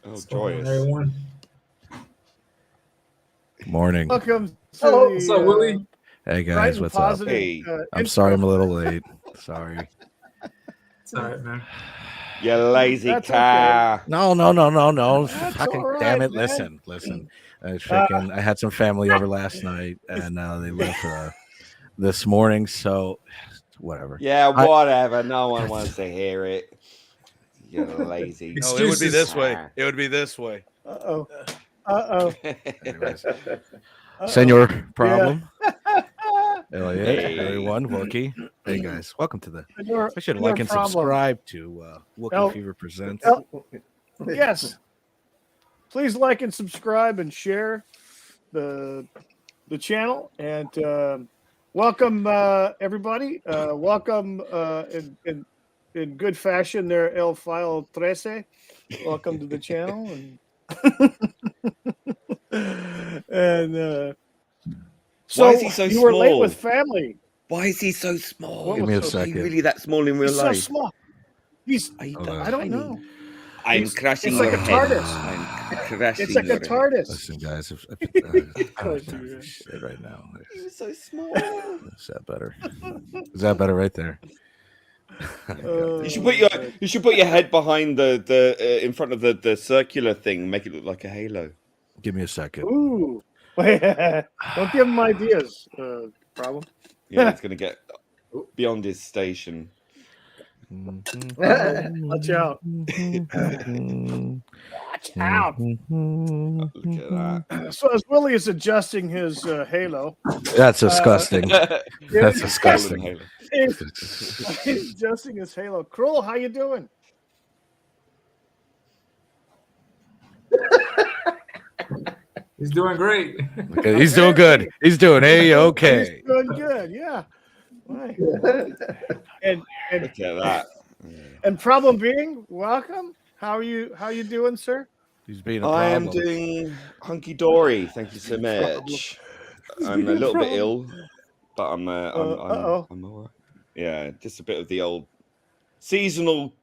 Oh, joyous. Everyone. Good morning. Welcome to Hello. the What's up, Willie? Hey bright guys, and what's up? positive, Hey. I'm sorry I'm a intro. little late. Sorry. It's all right, man. You lazy That's car. No. That's Fucking all damn right, it. man. Listen. I had some family over last night and they left this morning, so whatever. Yeah, whatever. No one wants to hear it. You lazy. No, No, it would be this way. car. It would be this way. Uh-oh. Uh-oh. Anyways, Uh-oh. Senor Problem. Elliot, Hey. everyone, Wookie. Hey guys, welcome to the. Senor- I should Senor like and Problem. subscribe to Wookie El- Fever Presents. El- Yes. Please like and subscribe and share the channel. And welcome, everybody. Welcome in good fashion there, El File 13. Welcome to the channel. And so Why is he so you were late small? with family. Why is he so small? What Give me a was so- Is he second. really that small in real He's so life? small. He's Hold on. I don't know. I'm He's- crashing it's like your a head. TARDIS. I'm crashing It's like your a head. TARDIS. Listen, guys, I don't have time for shit right now. He's so small. Is that better? Is that better right there? You should put your head behind the in front of the circular thing, make it look like a halo. Give me a second. Ooh. Don't give him ideas. Problem. Yeah, it's gonna get beyond his station. Watch out. Watch out. Look at that. So as Willie is adjusting his halo, That's disgusting. That's Golden disgusting. halo. he's adjusting his halo. Cruel, how you doing? He's doing great. Okay, he's doing good. He's doing okay. He's doing good. Yeah. Right. And Look at that. and problem being, welcome. How are you? How you doing, sir? He's being a I am problem. doing hunky dory. Thank you so much. I'm a little bit ill, but I'm all right. Yeah, just a bit of the old seasonal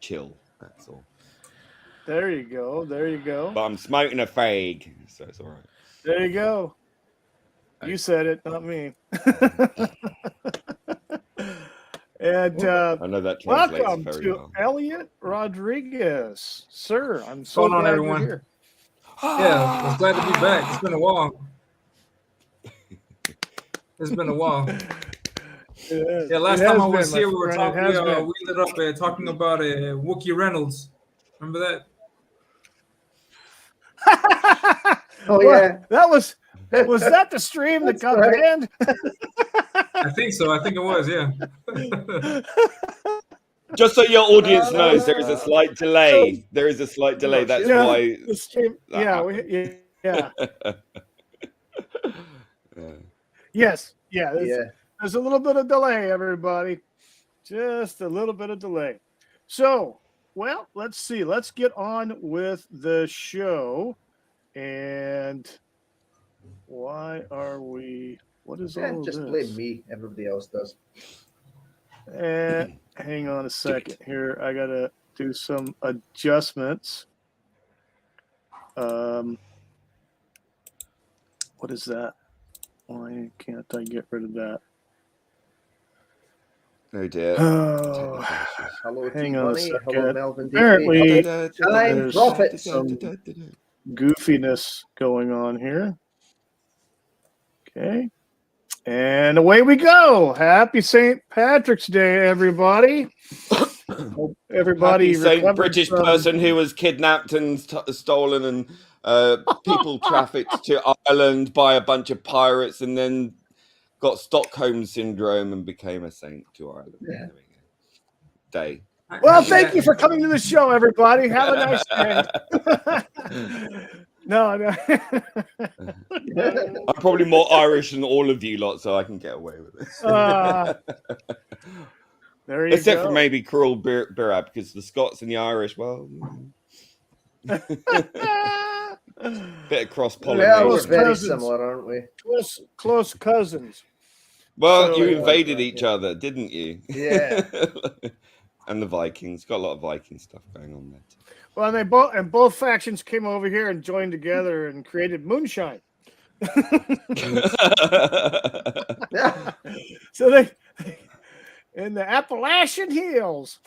chill. That's all. There you go. There you go. But I'm smoking a fag, so it's all right. There you go. You said it, not me. And I know that translates welcome very to well. Elliot Rodriguez, sir. I'm so Hold on, glad everyone. you're here. Yeah, I'm glad to be back. It's been a while. It's been a while. Yeah, last time I was here, we were talking. We ended up talking about Wookie Reynolds. Remember that? Oh yeah, that was that the stream that got banned? I think so. I think it was. Yeah. Just so your audience knows, there is a slight delay. There is a slight delay. That's Yeah, why. the stream. that Yeah, Yeah. yes, yeah. yeah. There's a little bit of delay, everybody. Just a little bit of delay. So, well, let's see. Let's get on with the show. And why are we? What is all Just this? blame me. Everybody else does. Hang on a second here. I gotta do some adjustments. What is that? Why can't I get rid of that? Oh dear. Oh, Hello, hang T on a Bunny. Hello, second. Melvin. Apparently, Time there's profits. some goofiness going on here. Okay. And away we go. Happy St. Patrick's Day, everybody. Hope everybody Happy Saint recovered British from- person who was kidnapped and stolen and people trafficked to Ireland by a bunch of pirates and then got Stockholm syndrome and became a saint to Ireland. Yeah. There we go. Day. Well, thank you for coming to the show, everybody. Have a nice day. No. I'm probably more Irish than all of you lot, so I can get away with it. There you Except go. for maybe Crual Birab, because the Scots and the Irish, well, bit of cross Yeah, pollination. we're Close very cousins. similar, aren't we? Close cousins. Well, So, you invaded each other, didn't you? Yeah. and the Vikings. Got a lot of Viking stuff going on there. Well, both factions came over here and joined together and created moonshine. So they in the Appalachian Hills.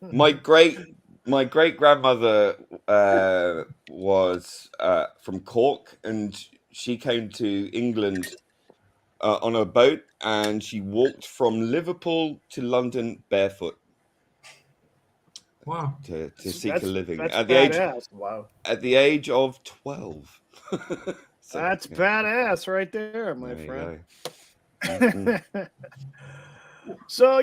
my great grandmother was from Cork, and she came to England on a boat, and she walked from Liverpool to London barefoot. Wow. To seek a living that's at the age of 12. So, that's badass right there, my friend. Mm-hmm. So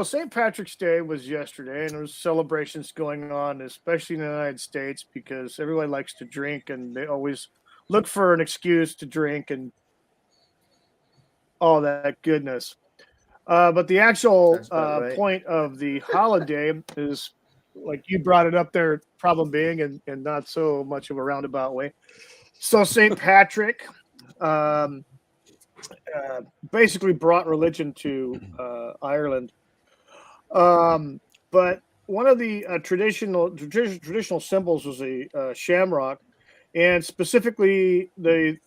St. Patrick's Day was yesterday, and there was celebrations going on, especially in the United States, because everybody likes to drink, and they always look for an excuse to drink and all that goodness. But the actual point of the holiday is, like you brought it up there, problem being, and not so much of a roundabout way. So St. Patrick basically brought religion to Ireland. But one of the traditional symbols was a shamrock, and specifically the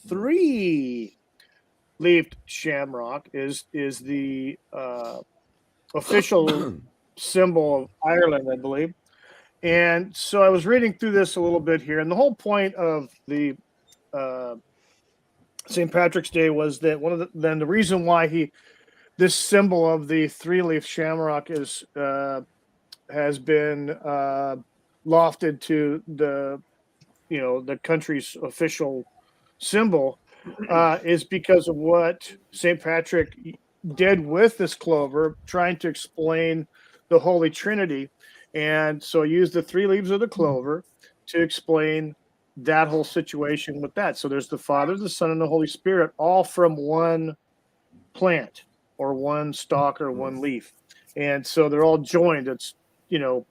3-leafed shamrock is the official symbol of Ireland, I believe. And so I was reading through this a little bit here, and the whole point of the St. Patrick's Day was that the reason why this symbol of the 3-leaf shamrock has been lofted to the country's official symbol is because of what St. Patrick did with this clover, trying to explain the Holy Trinity. And so use the 3 leaves of the clover to explain that whole situation with that. So there's the Father, the Son, and the Holy Spirit, all from one plant or one stalk or one leaf. And so they're all joined. It's, it's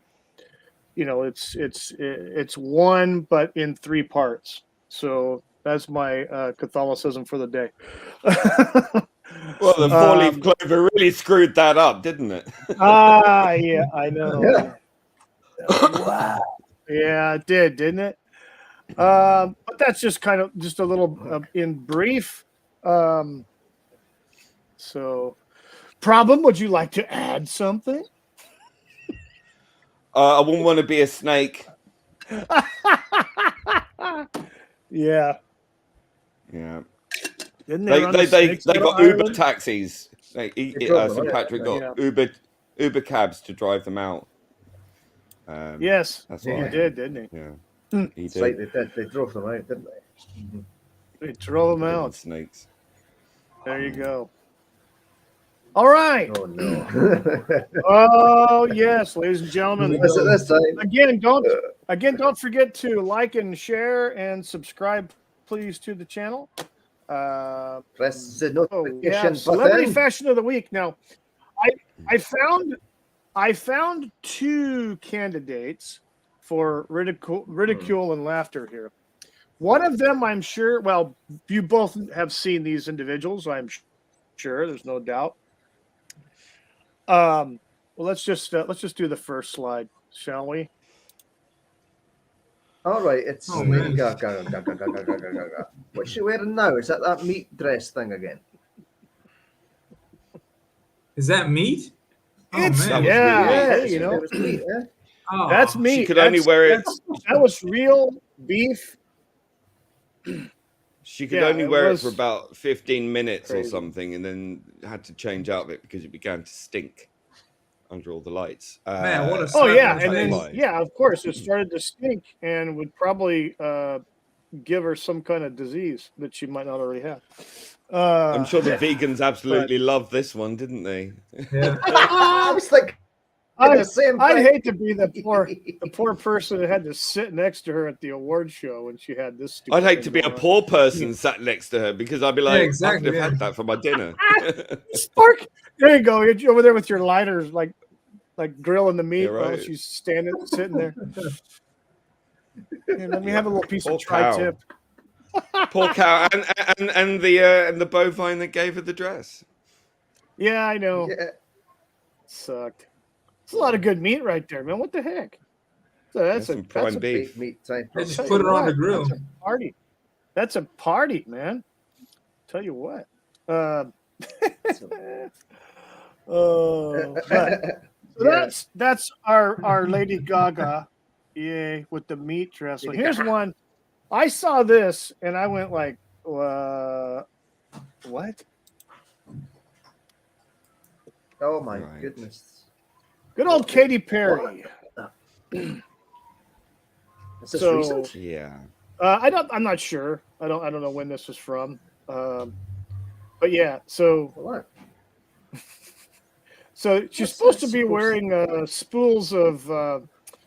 one, but in 3 parts. So that's my Catholicism for the day. Well, the 4-leaf clover really screwed that up, didn't it? Yeah, I know. Yeah. Wow. Yeah, it did, didn't it? But that's just kind of just a little in brief. So, problem, would you like to add something? I wouldn't want to be a snake. Yeah. Didn't they got Uber taxis. St. Patrick got Uber cabs to drive them out. Yes, that's he did, didn't he? Yeah, he did. Right, they did. They drove them out, didn't they? They drove them out. Snakes. There you go. All right. Oh no. Oh yes, ladies and gentlemen. This time. Again, don't forget to like and share and subscribe, please, to the channel. Press the notification Celebrity button. Fashion of the Week. Now, I found 2 candidates for ridicule and laughter here. One of them, I'm sure. Well, you both have seen these individuals. I'm sure. There's no doubt. Well, let's just do the first slide, shall we? All right, it's What's she wearing now? Is that meat dress thing again? Is that meat? It's man. It was meat, eh? Oh. That's meat. She could only wear it. That was real beef. She could only wear it for was about 15 minutes crazy. or something, and then had to change out of it because it began to stink under all the lights. Man, what a Oh yeah, slap in and the then face. of course, it started to stink and would probably give her some kind of disease that she might not already have. I'm sure the vegans absolutely loved this one, didn't they? Yeah. I was like, the same I'd thing. hate to be the poor person that had to sit next to her at the award show when she had this. I'd hate to thing be a going on. poor person sat next to her because I'd be like, exactly, I could have had that for my dinner. Spark. There you go. You're over there with your lighters, like grilling the meat Yeah, right. while she's sitting there. Here, let me have a little piece Poor of tri-tip. Poor cow, and the bovine that gave her the dress. Yeah, I know. Yeah. Sucked. It's a lot of good meat right there, man. What the heck? So that's some prime beef. Big meat time. I just put it on the grill. That's a party. That's a party, man. Tell you what. That's our Lady Gaga, yay, with the meat dressing. Here's one. I saw this and I went like, what? Oh my goodness! Good old Katy Perry. Is this recent? Yeah. I'm not sure. I don't know when this was from. But yeah, so What? so she's supposed to be wearing spools of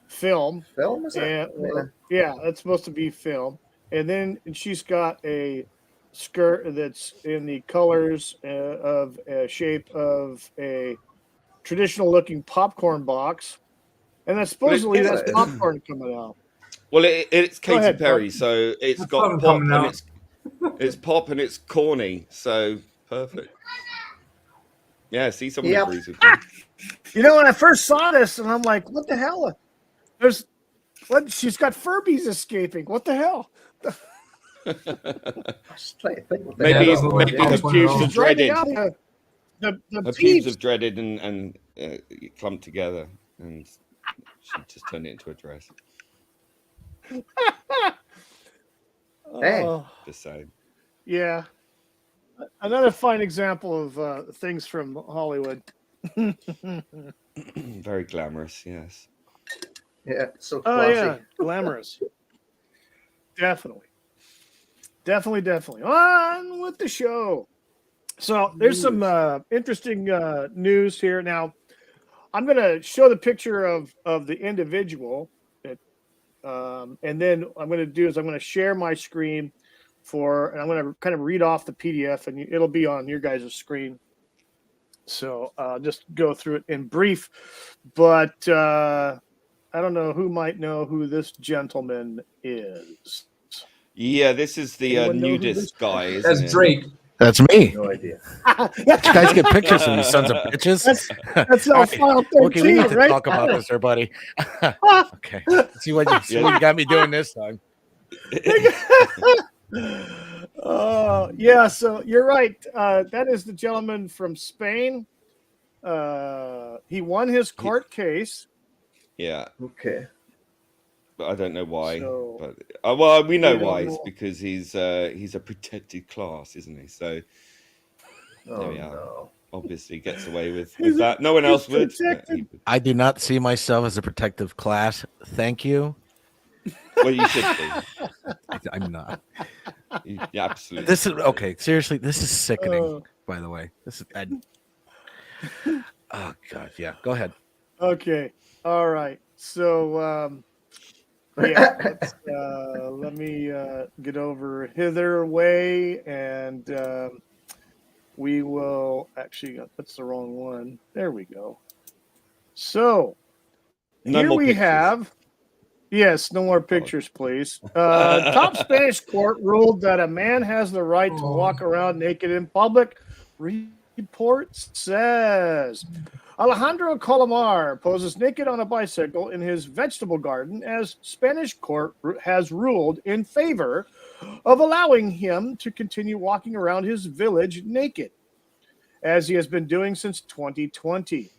film. Film, is it? Yeah, that's supposed to be film. And then she's got a skirt that's in the colors of a shape of a traditional looking popcorn box. And that's supposedly that's popcorn coming out. Well, it's Katy ahead, Perry, Bob. so it's That's got not pop coming and out. it's pop and it's corny, so perfect. Yeah, see, someone Yep. agrees with me. You know, when I first saw this, and I'm like, what the hell? She's got Furbies escaping. What the hell? I was trying to think what the Maybe hell maybe that was. her pubes She's have dreaded. The Her pubes peeps. have dreaded and clumped together, and she just turned it into a dress. Hey. Oh, The same. yeah. Another fine example of things from Hollywood. Very glamorous, yes. Yeah, so Oh classy. yeah, glamorous. Definitely. On with the show. So there's some interesting news here. Now, I'm going to show the picture of the individual, and then I'm going to share my screen and I'm going to kind of read off the PDF, and it'll be on your guys' screen. So just go through it in brief, but I don't know who might know who this gentleman is. Yeah, this is the Anyone know who nudist this guy, isn't That's it? Drake. That's me. No idea. You guys get pictures of you sons of bitches. That's all file 13, Okay, we need to right? talk about this, there, buddy. Okay, see what you got me doing this time. Yeah, so you're right. That is the gentleman from Spain. He won his court case. Yeah, Okay. but I don't know why. So- But well, we know We don't why. It's know. because he's a protected class, isn't he? So Oh There we are. no. obviously gets away with He's that. No one else would. protected. He would. I do not see myself as a protective class. Thank you. Well, you should be. I'm not. Yeah, absolutely. This is okay. Seriously, this is sickening. Oh. By the way, this is. Oh God, yeah. Go ahead. Okay. All right. So yeah, let me get over hither way, and we will actually. That's the wrong one. There we go. So No here more we pictures. have. Yes, no more pictures, please. Top Spanish court ruled that a man has the right to walk around naked in public. Report says Alejandro Colomar poses naked on a bicycle in his vegetable garden as Spanish court has ruled in favor of allowing him to continue walking around his village naked, as he has been doing since 2020.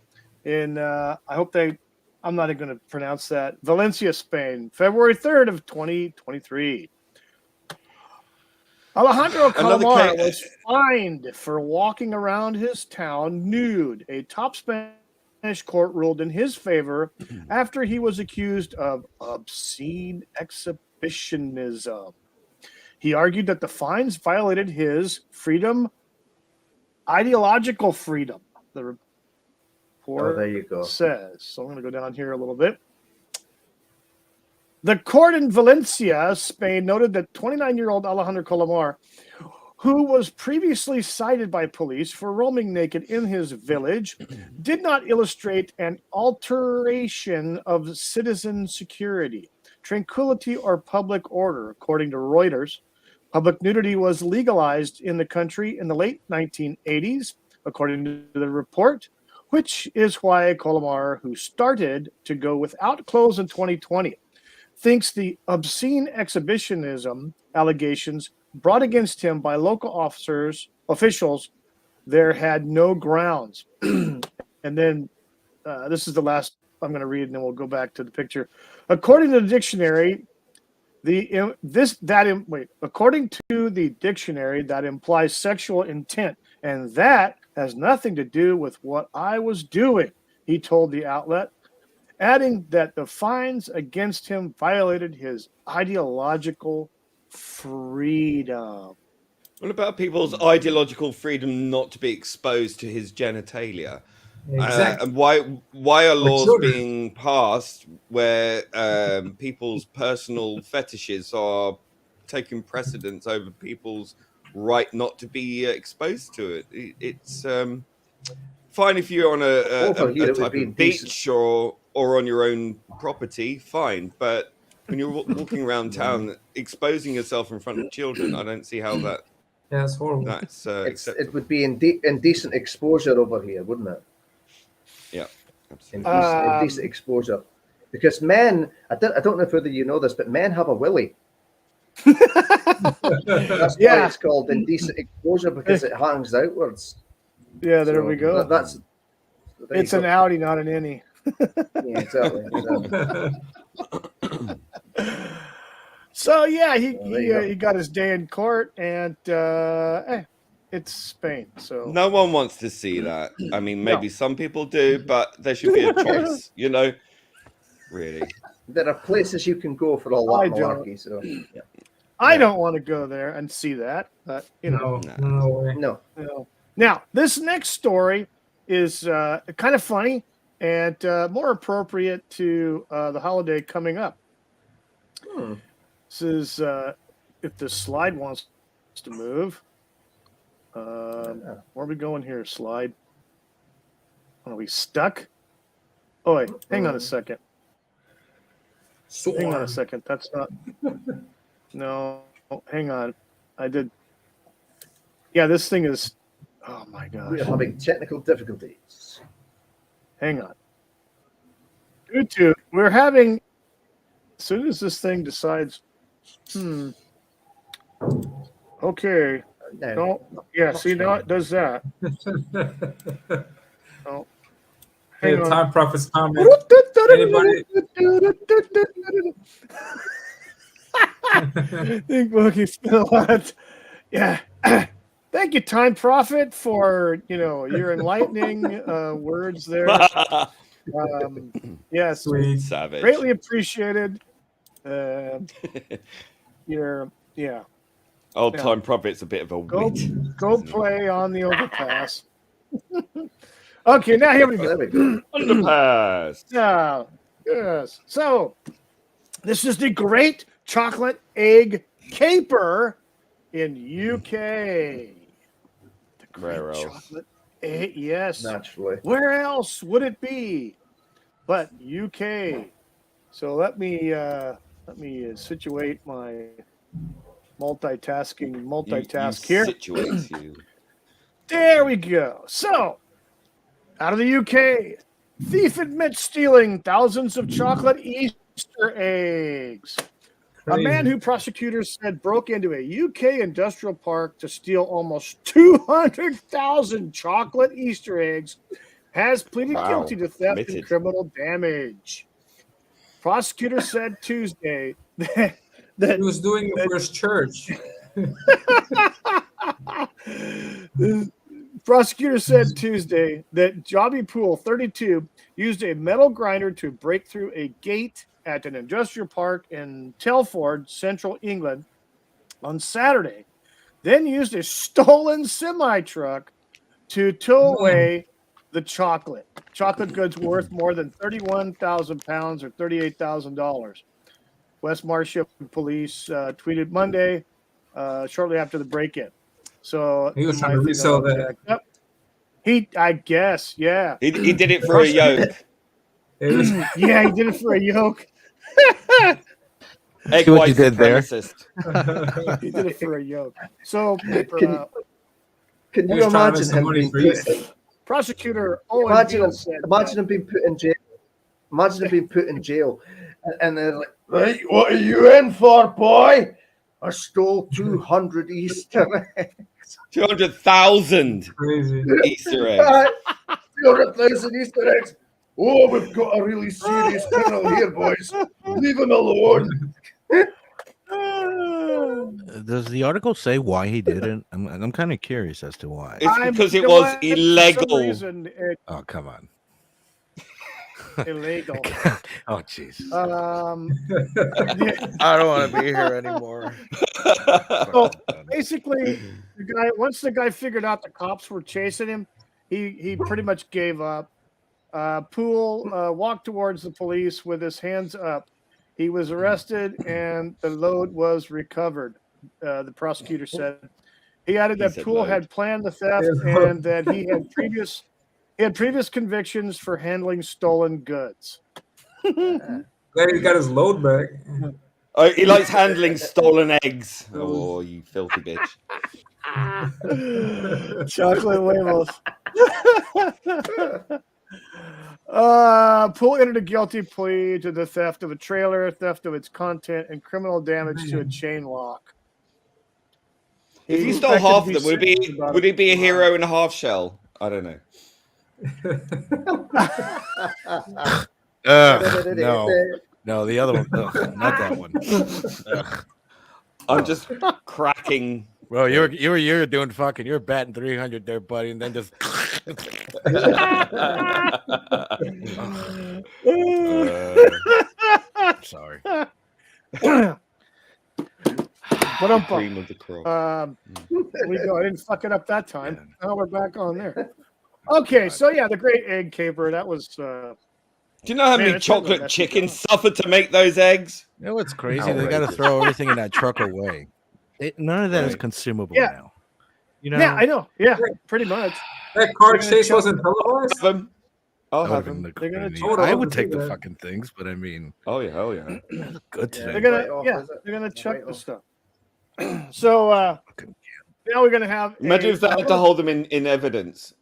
I'm not even going to pronounce that. Valencia, Spain, February 3rd of 2023. Alejandro Colomar was fined for walking around his town nude. A top Spanish court ruled in his favor after he was accused of obscene exhibitionism. He argued that the fines violated his ideological freedom. The report there you go. says. So I'm going to go down here a little bit. The court in Valencia, Spain, noted that 29-year-old Alejandro Colomar, who was previously cited by police for roaming naked in his village, did not illustrate an alteration of citizen security, tranquility, or public order. According to Reuters, public nudity was legalized in the country in the late 1980s, according to the report, which is why Colomar, who started to go without clothes in 2020, thinks the obscene exhibitionism allegations brought against him by local officials there had no grounds. And then this is the last I'm going to read, and then we'll go back to the picture. According to the dictionary, according to the dictionary, that implies sexual intent, and that has nothing to do with what I was doing, he told the outlet, adding that the fines against him violated his ideological freedom. What about people's ideological freedom not to be exposed to his genitalia? Exactly. And why are laws being passed where people's personal fetishes are taking precedence over people's right not to be exposed to it? It's fine if you're on a type of beach or on your own property, fine. But when you're walking around town exposing yourself in front of children, I don't see how that. Yeah, it's horrible. That's it would be indecent exposure over here, wouldn't it? Yeah, absolutely. Indecent exposure, because men, I don't know if whether you know this, but men have a willy. That's why it's called indecent exposure, because it hangs outwards. Yeah, there we go. It's an outie, not an innie. Yeah, exactly. So yeah, he got his day in court, and it's Spain. So no one wants to see that. I mean, maybe some people do, but there should be a choice. Really. There are places you can go for a lot of malarkey. So yeah. I don't want to go there and see that, but No. Now, this next story is kind of funny and more appropriate to the holiday coming up. This is if the slide wants to move. Where are we going here, slide? Are we stuck? Oh, wait, hang on a second. Hang on a second. That's not. No, hang on. I did. Yeah, this thing is. Oh my gosh. We're having technical difficulties. Hang on. YouTube. We're having. As soon as this thing decides. Okay. No. Yeah. See, now it does that. Oh. Hey, Time Prophet's comment. Anybody? Think Boogie's been a lot. Yeah. Thank you, Time Prophet, for your enlightening words there. Yes, sweet savage. Greatly appreciated. Old Time Prophet's a bit of a wit. Go play on the overpass. Okay, now here we go. Underpass. Yeah. Yes. So this is the Great Chocolate Egg Caper in UK. The Where else? Chocolate egg, yes. Naturally. Where else would it be but UK? So let me situate my multitask here. Situates you. There we go. So, out of the UK, thief admits stealing thousands of chocolate Easter eggs. Crazy. A man who prosecutors said broke into a UK industrial park to steal almost 200,000 chocolate Easter eggs has pleaded guilty to theft and criminal damage. Prosecutors said Tuesday that he was doing it for his church. Prosecutors said Tuesday that Jobby Pool, 32, used a metal grinder to break through a gate at an industrial park in Telford, central England, on Saturday, then used a stolen semi-truck to tow away the chocolate goods worth more than 31,000 pounds or $38,000. West Marshall police tweeted Monday, shortly after the break-in. So he was trying to resell that. Yep. I guess, yeah. He did it for a yoke. Yeah, he did it for a yoke. See what you did there. He did it for a yoke. So can you imagine him being Prosecutor Owen Imagine Beale him, said, imagine him being put in jail. Imagine him being put in jail, and they're like, "Right, what are you in for, boy? I stole 200 Easter eggs. 200,000 Crazy. Easter eggs. 200,000 Easter eggs. Oh, we've got a really serious criminal here, boys. Leave him alone." Does the article say why he did it? I'm kind of curious as to why. It's because you it know was what? For some illegal. reason, it's Oh, come on. illegal. Oh, jeez. I don't want to be here anymore. So basically, once the guy figured out the cops were chasing him, he pretty much gave up. Poole walked towards the police with his hands up. He was arrested and the load was recovered. The prosecutor said. He added that Poole had planned the theft and that he had previous convictions for handling stolen goods. Glad he got his load back. Oh, he likes handling stolen eggs. Oh, you filthy bitch. Chocolate huevos. Poole entered a guilty plea to the theft of a trailer, theft of its content, and criminal damage to a chain lock. If he stole half of them, would he be a hero in a half shell? I don't know. No, the other one. Not that one. I'm just cracking. Well, you're doing fucking. You're batting 300 there, buddy, and then just. Sorry. What Cream of the crop. we go. I didn't fuck it up that time. Now we're back on there. Okay, so yeah, the Great Egg Caper. That was. Do you know how many chocolate chickens suffered to make those eggs? You know what's crazy? They got to throw everything in that truck away. None of that is consumable now. You know? Yeah, I know. Yeah, pretty much. That car chase wasn't televised. I'll have them. I would take the fucking things, but I mean, oh yeah, good today. They're gonna chuck the stuff. So now we're gonna have. Imagine if they had to hold them in evidence.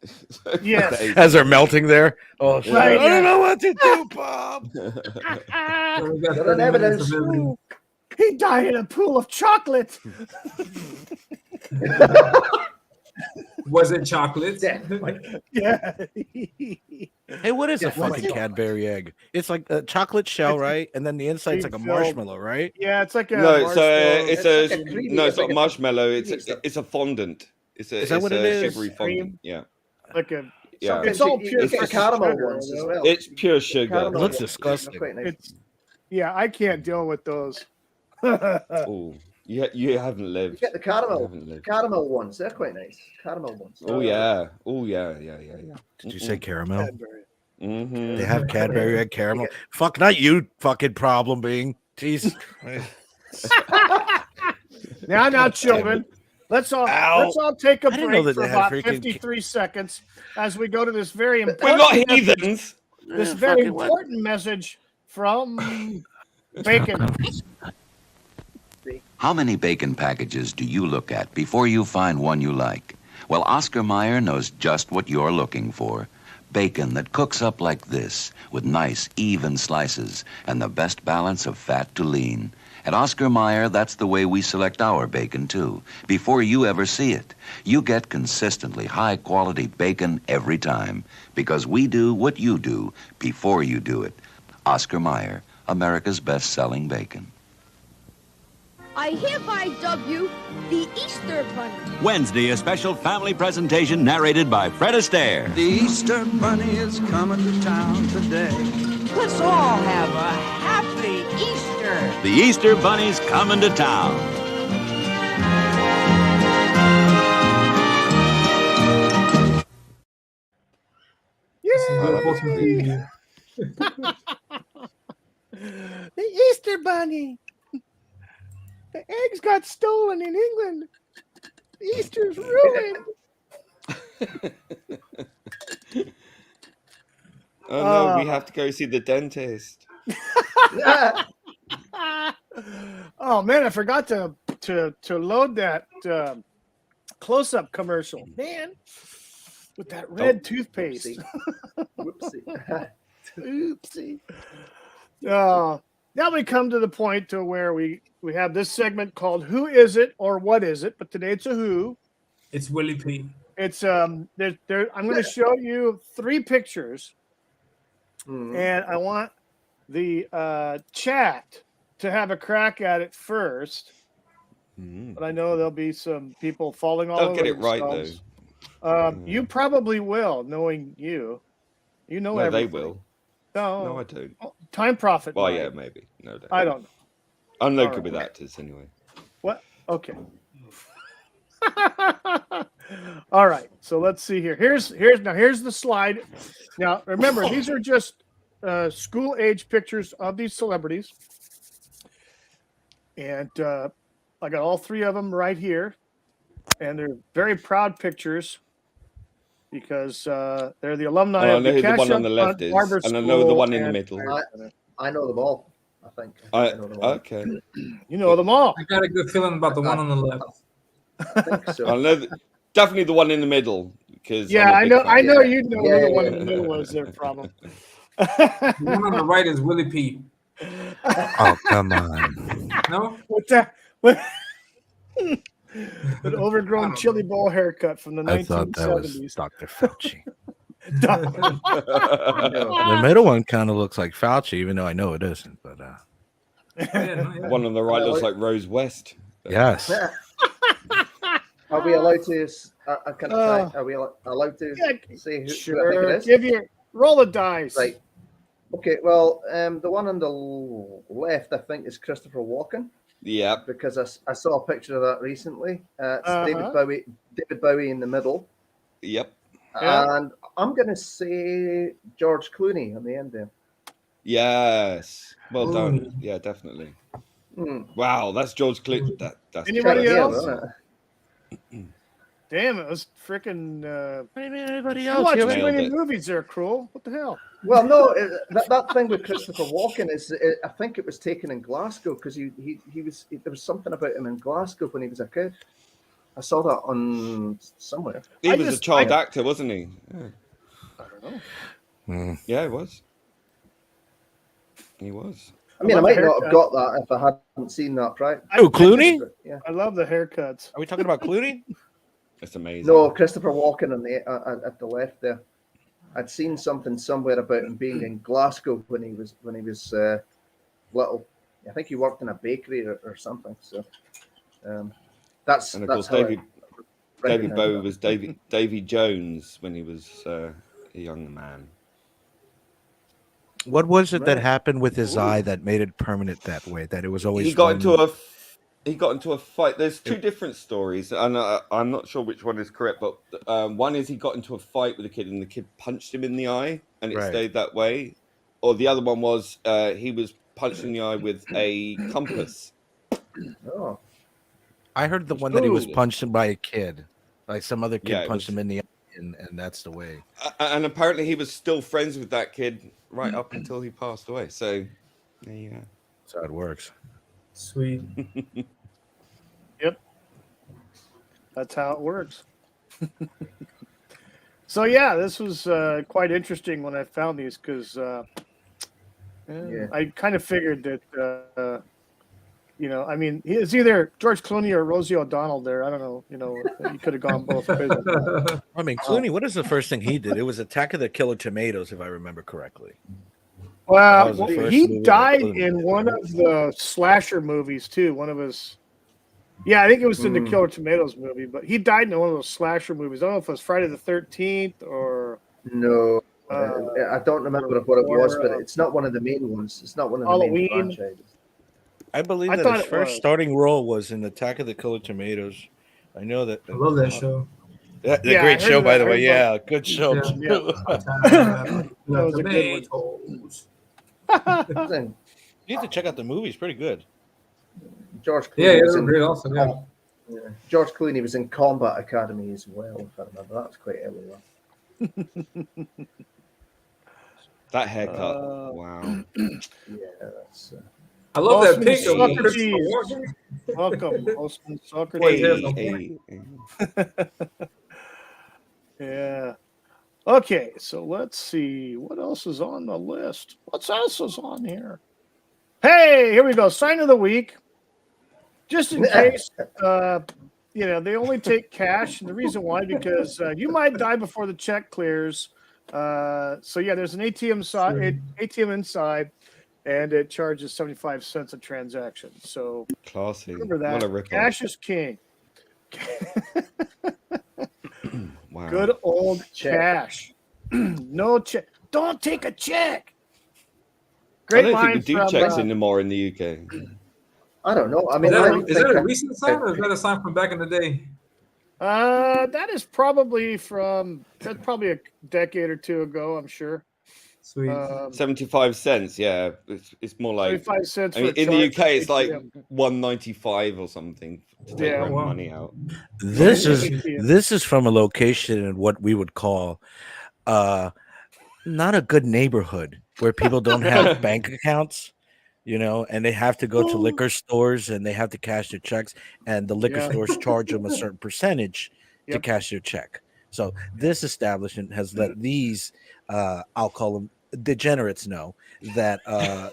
Yes. As they're melting there. Oh, shit. Right, I don't know what to do, Bob. They're in evidence. He died in a pool of chocolate. Was it chocolate? Yeah. Hey, what is a fucking Cadbury egg? It's like a chocolate shell, right? And then the inside's like a marshmallow, right? Yeah, it's like a it's not marshmallow. It's a fondant. Is that what it is? Sugary fondant. Yeah. Like a It's all pure. It's caramel ones as well. It's pure sugar. It looks disgusting. Yeah, I can't deal with those. Oh, you haven't lived. You get the caramel ones. They're quite nice. Caramel ones. Oh yeah. Did you say caramel? Mm-hmm. They have Cadbury egg caramel. Fuck, not you, fucking problem being. Jeez. Now, children, let's all take a break for about 53 seconds as we go to this very important. We're not heathens. This very important message from Bacon. How many bacon packages do you look at before you find one you like? Well, Oscar Mayer knows just what you're looking for. Bacon that cooks up like this, with nice, even slices, and the best balance of fat to lean. At Oscar Mayer, that's the way we select our bacon, too. Before you ever see it, you get consistently high-quality bacon every time, because we do what you do before you do it. Oscar Mayer, America's best-selling bacon. I hereby dub you the Easter Bunny. Wednesday, a special family presentation narrated by Fred Astaire. The Easter Bunny is coming to town today. Let's all have a happy Easter. The Easter Bunny's coming to town. Yeah. The Easter Bunny. The eggs got stolen in England. Easter's ruined. Oh no, we have to go see the dentist. Oh man, I forgot to load that close-up commercial. Man, with that red toothpaste. Whoopsie. Oopsie. Now we come to the point to where we have this segment called "Who Is It or What Is It?" But today it's a who. It's Willie P. It's I'm going to show you 3 pictures, and I want the chat to have a crack at it first. But I know there'll be some people falling all over. They'll get it right though. You probably will, knowing you. You know everything. They will. No, I don't. Time Prophet. Well, yeah, maybe. No doubt. I don't know. I'm no good with actors anyway. What? Okay. All right. So let's see here. Here's the slide. Now remember, these are just school age pictures of these celebrities, and I got all 3 of them right here, and they're very proud pictures because they're the alumni of I know who the one on Cassia the left is, Barber and I know the School one in the and- middle. I know them all. I think. I know them all. Okay. You know them all. I got a good feeling about the one on the left. I think so. I know definitely the one in the middle because Yeah, I know. I know fan. you know Yeah, the one yeah. in the middle was their problem. The one on the right is Willie P. Oh, come on. No? What's that? What? An overgrown chili bowl haircut from the I thought that was 1970s. Dr. Fauci. The middle one kind of looks like Fauci, even though I know it isn't. But one on the right looks like Rose West. yes, Are we allowed to? Are we allowed to say who I think Sure. it is? Give your roll the dice. Right. Okay. Well, the one on the left, I think, is Christopher Walken. Yeah. Because I saw a picture of that recently. It's Uh-huh. David Bowie in the middle. Yep. Yeah. And I'm going to say George Clooney on the end there. Yes. Well done. Yeah, definitely. Wow, that's George Clooney. That's Anybody Yeah, else? wasn't it? Damn, it was freaking. what do you mean anybody You else? watch too Nailed many it. movies there, Cruel. What the hell? Well, no, that thing with Christopher Walken is, I think it was taken in Glasgow because he was there was something about him in Glasgow when he was a kid. I saw that on somewhere. He was a child actor, wasn't he? Yeah. I don't know. Yeah, he was. He was. I mean, I love might the not have got that if I hadn't seen that, right? Oh, Clooney? Yeah. I love the haircuts. Are we talking about Clooney? It's amazing. No, Christopher Walken on the at the left there. I'd seen something somewhere about him being in Glasgow when he was little. I think he worked in a bakery or something. So that's And of that's course, how David recognize Bowie that. was Davy Jones when he was a young man. What was it that Right. happened with his eye that made it permanent that way? That it was always He got one- into a fight. There's 2 different stories, and I'm not sure which one is correct. But one is he got into a fight with a kid, and the kid punched him in the eye, and it Right. stayed that way. Or the other one was he was punched in the eye with a compass. Oh, I heard the one that he was Ooh. punched by a kid, like some other kid Yeah, it punched was- him in the eye, and that's the way. And apparently he was still friends with that kid right up until he passed away. So there you go. That's how it works. Sweet. Yep. That's how it works. So yeah, this was quite interesting when I found these because Yeah. I kind of figured that I mean, it's either George Clooney or Rosie O'Donnell there. I don't know. You could have gone both ways. I mean, Clooney. What is the first thing he did? It was Attack of the Killer Tomatoes, if I remember correctly. Well, That was the first he movie that died Clooney in did. one of the slasher movies too. One of his, I think it was in the Killer Tomatoes movie, but he died in one of those slasher movies. I don't know if it was Friday the 13th or no. I don't remember what it was, but or, it's not one of the main ones. It's not one of the Halloween. main franchises. I believe I that thought his it first was. starting role was in Attack of the Killer Tomatoes. I know that. I love that show. The Yeah, I great heard show, that. by the I way. heard Yeah, good show. Yeah. That was a good tomatoes. Then You need to check out the movie. It's pretty good. George Clooney Yeah, was they're in great also. Yeah. George Clooney was in Combat Academy as well, if I remember. That was quite early on. That haircut. Wow. Yeah, that's. I love that Osman picture. of Christopher Socrates. Walken. Welcome, Osman Boy, he has Socrates. no point. Yeah. Okay, so let's see what else is on the list. What else is on here? Hey, here we go. Sign of the week. Just in case, they only take cash. And the reason why, because you might die before the check clears. So yeah, there's an ATM inside, and it charges 75 cents a transaction. So classy. Remember that. What a rip-off. Cash is king. Wow. Good old cash. No check. Don't take a check. Great I don't line think we do from, checks anymore in the UK. I don't know. I mean, is that a recent sign or is that a sign from back in the day? That is probably that's probably a decade or two ago, I'm sure. Sweet. 75 cents, yeah. It's more like 75 cents. I mean, in the UK, it's like $1.95 or something to take your own money out. This is from a location in what we would call not a good neighborhood where people don't have bank accounts, and they have to go to liquor stores and they have to cash their checks, and the liquor stores charge them a certain percentage to cash their check. So this establishment has let these, I'll call them degenerates, know that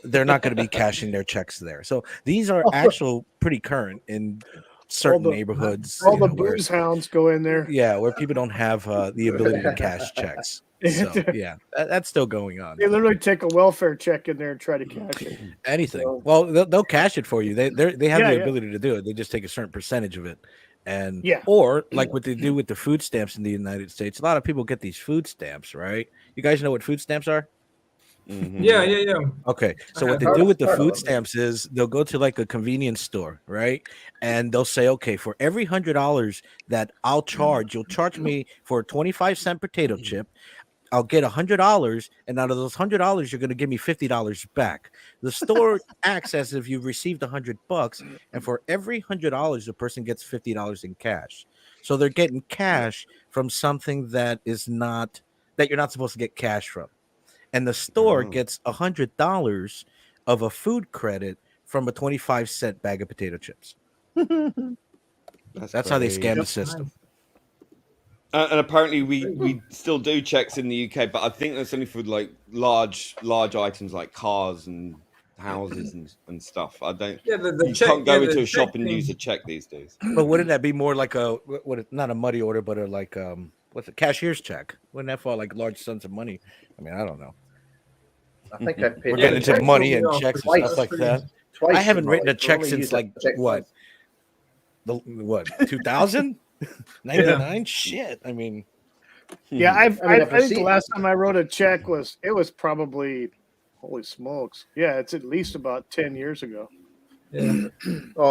they're not going to be cashing their checks there. So these are actual pretty current in certain neighborhoods. All the booze hounds go in there. Yeah, where people don't have the ability to cash checks. So yeah, that's still going on. They literally take a welfare check in there and try to cash it. Anything. So, well, they'll cash it for you. They have the ability to do it. They just take a certain percentage of it. And or like what they do with the food stamps in the United States. A lot of people get these food stamps, right? You guys know what food stamps are? Mm-hmm. Yeah. Okay, so what they do with the food stamps is they'll go to like a convenience store, right? And they'll say, okay, for every $100 that I'll charge, you'll charge me for a 25-cent potato chip. I'll get $100, and out of those $100, you're going to give me $50 back. The store acts as if you've received $100, and for every $100, the person gets $50 in cash. So they're getting cash from something that you're not supposed to get cash from, and the store gets $100 of a food credit from a 25-cent bag of potato chips. That's how they scam the system. And apparently we still do checks in the UK, but I think that's only for like large items like cars and houses and stuff. I don't. Yeah, you can't go into a shop and use a check these days. But wouldn't that be more like not a money order, but what's a cashier's check? Wouldn't that fall like large sums of money? I mean, I don't know. I think I paid. We're getting into money and checks and stuff like that. Twice I haven't written a check since like what? 2000? 99? Shit. I mean, I think the last time I wrote a check was probably, holy smokes. Yeah, it's at least about 10 years ago. Yeah.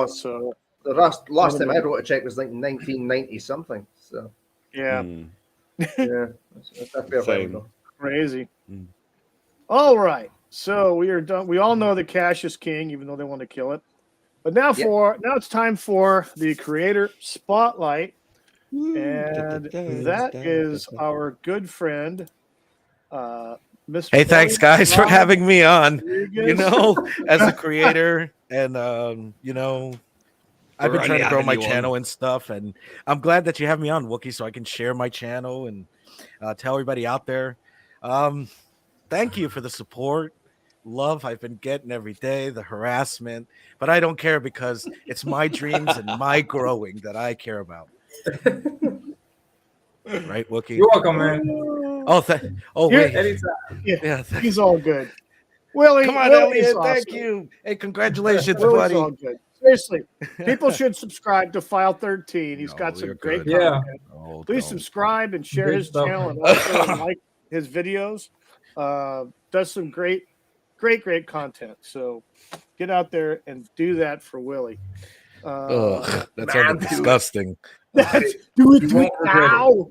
So the last time I wrote a check was like 1990 something. So yeah. That's crazy. All right. So we are done. We all know that cash is king, even though they want to kill it. But now it's time for the creator spotlight. And that is our good friend, Mr. Hey, thanks guys for having me on. As a creator, and I've been trying to grow my channel and stuff, and I'm glad that you have me on, Wookie, so I can share my channel and tell everybody out there. Thank you for the support. Love I've been getting every day, the harassment, but I don't care because it's my dreams and my growing that I care about. Right, Wookie? You're welcome, man. Wait. Anytime. Yeah, he's all good. Willie, come on, Elliot. Awesome. Thank you. Hey, congratulations, buddy. All good. Seriously, people should subscribe to File 13. He's got some great content. Please subscribe and share his channel and also like his videos. Does some great content. So get out there and do that for Willie. That sounds disgusting. Do it now.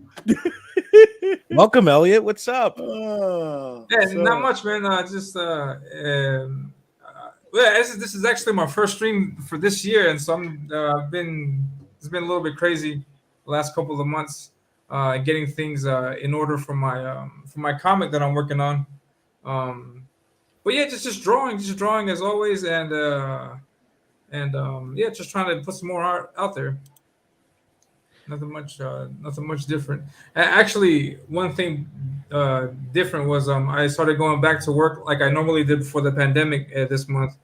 Welcome, Elliot. What's up? Not much, man. This is actually my first stream for this year, and so it's been a little bit crazy the last couple of months, getting things in order for my comic that I'm working on. But yeah, just drawing as always, and just trying to put some more art out there. Nothing much different. Actually, one thing different was I started going back to work like I normally did before the pandemic this month,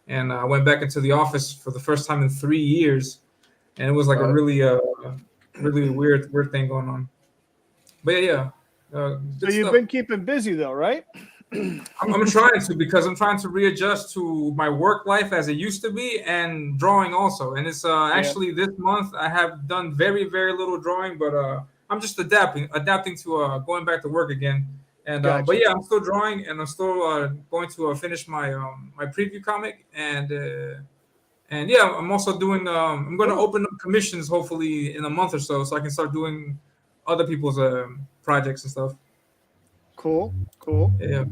and I went back into the office for the first time in 3 years, and it was like a really weird thing going on. But yeah. So you've been keeping busy though, right? I'm trying to, because I'm trying to readjust to my work life as it used to be, and drawing also. And it's actually this month I have done very little drawing, but I'm just adapting to going back to work again. And Gotcha. but yeah, I'm still drawing, and I'm still going to finish my my preview comic, and yeah, I'm also doing. I'm going to open up commissions hopefully in a month or so I can start doing other people's projects and stuff. Cool. Yeah.